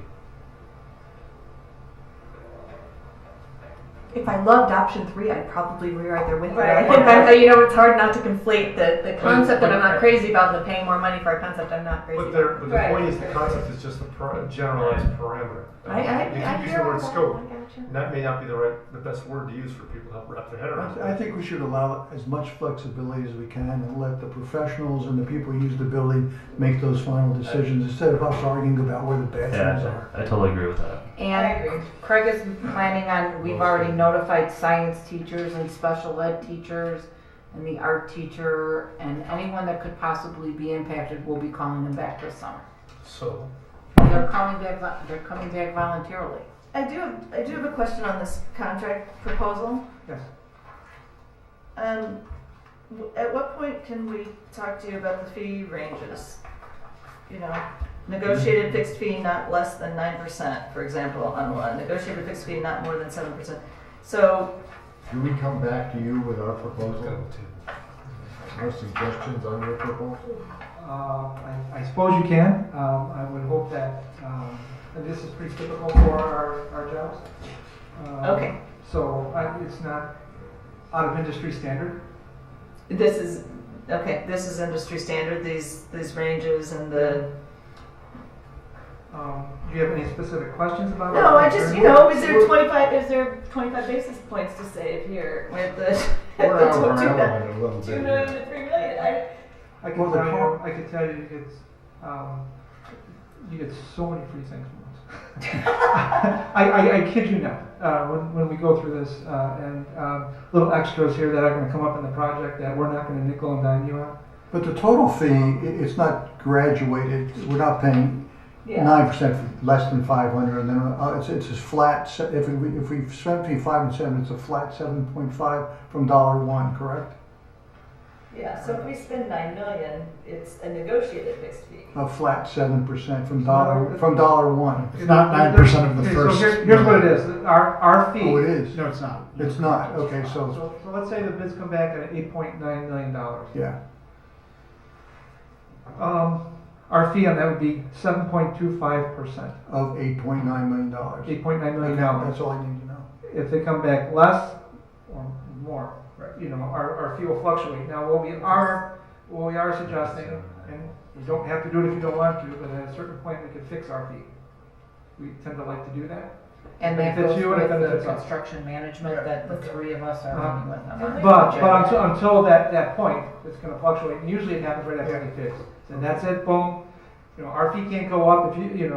If I loved option 3, I'd probably be right there with you. Right. I think it's hard not to conflate the concept that I'm not crazy about and the paying more money for a concept I'm not crazy But about. the point is the concept is just a generalized parameter. I You can use hear the all word that. scope. I gotcha. And that may not be the best word to use for people to help wrap their head around it. I think we should allow as much flexibility as we can and let the professionals and the people who use the building make those final decisions instead of us arguing about where the bathrooms are. I totally agree with that. And I agree. Craig is planning on, we've already notified science teachers and special ed teachers and the art teacher and anyone that could possibly be impacted, will be calling them back this summer. So, And they're coming back voluntarily. I do have a question on this contract proposal. Yes. At what point can we talk to you about the fee ranges? Negotiated fixed fee not less than 9%, for example, on one. Negotiated fixed fee not more than 7%. So, Do we come back to you with our proposal? No suggestions on your proposal? I suppose you can. I would hope that, and this is pretty typical for our jobs. okay, So it's not out of industry standard. this is industry standard, these ranges and the. Do you have any specific questions about it? No, I just, is there 25 basis points to save here with the We're out of our 2 element a little bit. million to 3 million? I can tell you, you get so many free things from us. I kid you not. When we go through this, and little extras here that are going to come up in the project that we're not going to nickel and dime you on. But the total fee, it's not graduated. We're not paying 9% for less than 500, and then it's a flat. If we spend between 5 and 7, it's a flat 7.5 from $1, correct? Yeah, so if we spend 9 million, it's a negotiated fixed fee. A flat 7% from $1. It's not 9% of the Okay, first. So here's what it is. Our fee. Oh, it is. No, it's not. It's not. Okay, so So let's say the bids come back at $8.9 million. yeah. Our fee on that would be 7.25%. Of $8.9 million. $8.9 million. That's all I need to know. If they come back less or more, our fee will fluctuate. Now, what we are suggesting, and you don't have to do it if you don't want to, but at a certain point we could fix our fee. We tend to like to do that. And that Benefits goes you and it with the benefits us. construction management that the 3 of us are working with them on. But until that point, it's going to fluctuate. And usually it happens right after they fix. And that's it. Boom. Our fee can't go up if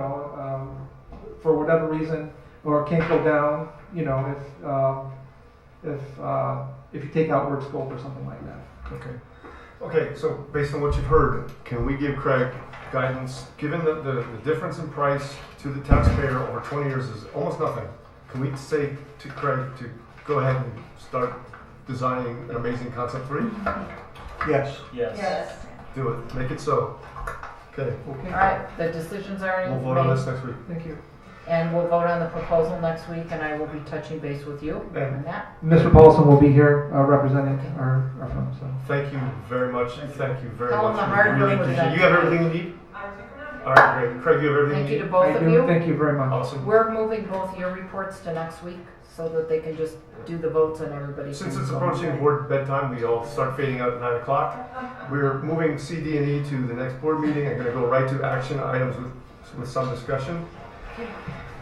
for whatever reason, or it can't go down. If you take out work scope or something like that. Okay, so based on what you've heard, can we give Craig guidance, given the difference in price to the taxpayer over 20 years is almost nothing, can we say to Craig to go ahead and start designing an amazing concept 3? Yes. Yes. Do it, make it so. Okay, All right, the decisions are we'll vote on this made, next week. Thank you. and we'll vote on the proposal next week, and I will be touching base with you on that. Mr. Paulson will be here representing our firm. So. Thank you very much. Thank you very Tell him much. the hard We really way was appreciate it. done You have tonight. everything you need? All right, great. Craig, you have everything Thank you you to need? both I of do. you. Thank you very much. Awesome. We're moving both your reports to next week so that they can just do the votes and everybody. Since can it's go approaching home. board bedtime, we all start fading out at 9 o'clock. We're moving C, D, and E to the next board meeting. I'm going to go right to action items with some discussion.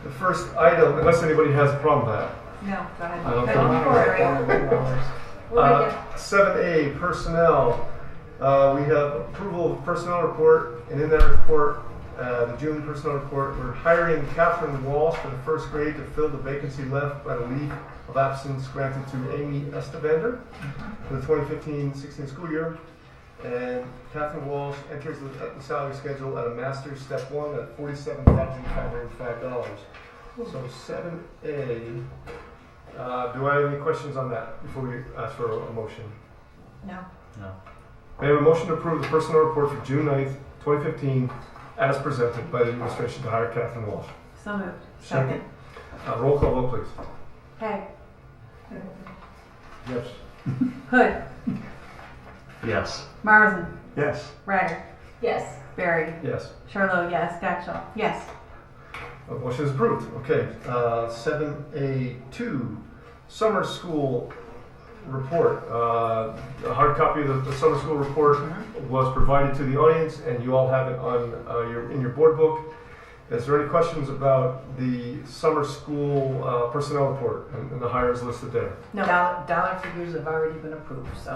The first item, unless anybody has a problem with that. No, go ahead. I don't Go think- 7A, personnel. We have approval of personnel report, and in that report, the June personnel report, we're hiring Catherine Walsh for the first grade to fill the vacancy left by the leave of absence granted to Amy Estevander for the 2015-16 school year. And Catherine Walsh enters the salary schedule at a master's step 1 at $47,505. So 7A, do I have any questions on that before we ask for a motion? No. No. May I have a motion to approve the personnel report for June 9th, 2015 as presented by the administration to hire Catherine Walsh? So moved. Second. Roll call vote, please. Peg. Yes. Hood. Yes. Marzen. Yes. Ryder. Yes. Barry. Yes. Charlo, yes. Gotcha. Yes. Motion is approved. Okay, 7A2, summer school report. A hard copy of the summer school report was provided to the audience, and you all have it on in your board book. Is there any questions about the summer school personnel report and the hires listed there? No. Dollar figures have already been approved, so.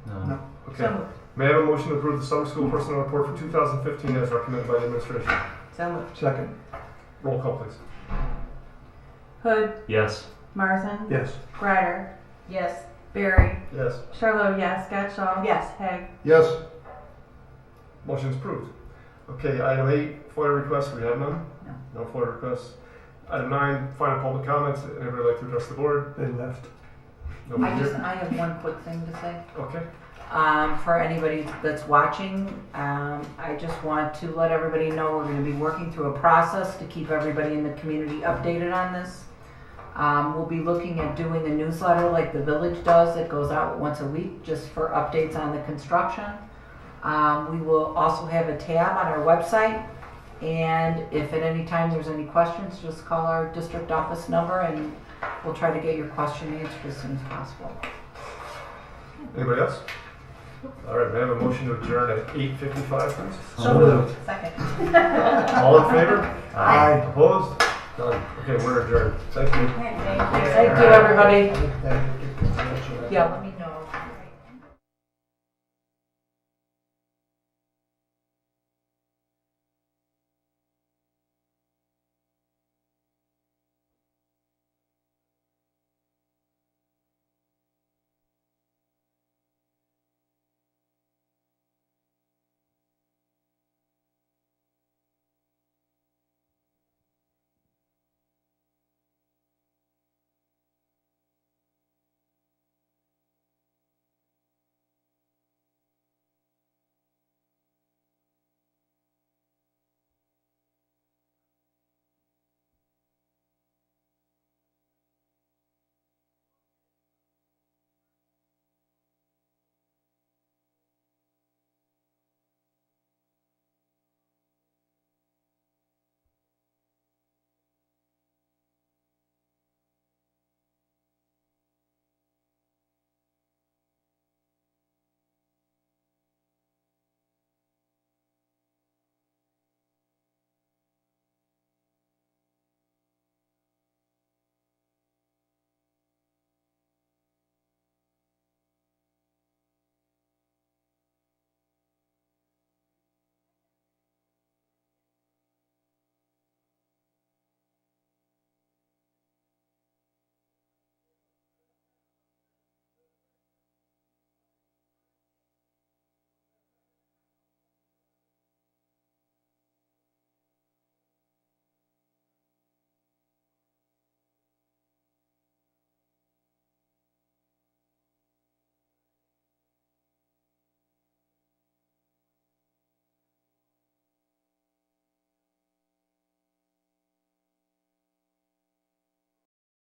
No. Okay. So moved. May I have a motion to approve the summer school personnel report for 2015 as recommended by the administration? So moved. Second. Roll call, please. Hood. Yes. Marzen. Yes. Ryder. Yes. Barry. Yes. Charlo, yes. Gotcha. Yes. Peg. Yes. Motion is approved. Okay, item 8, FOIA requests. We have none? No. No FOIA requests. Item 9, final public comments. Anybody like to address the board? They left. Nobody I here? have one quick thing to say. Okay. For anybody that's watching, I just want to let everybody know we're going to be working through a process to keep everybody in the community updated on this. We'll be looking at doing a newsletter like the village does that goes out once a week just for updates on the construction. We will also have a tab on our website, and if at any time there's any questions, just call our district office number and we'll try to get your question answered as soon as possible. Anybody else? All right, may I have a motion to adjourn at 8:55, please? So moved. Second. All in favor? Aye. Opposed? Done. Okay, we're adjourned. Thank you. Thank you, everybody. Thank you. Yeah, let me know.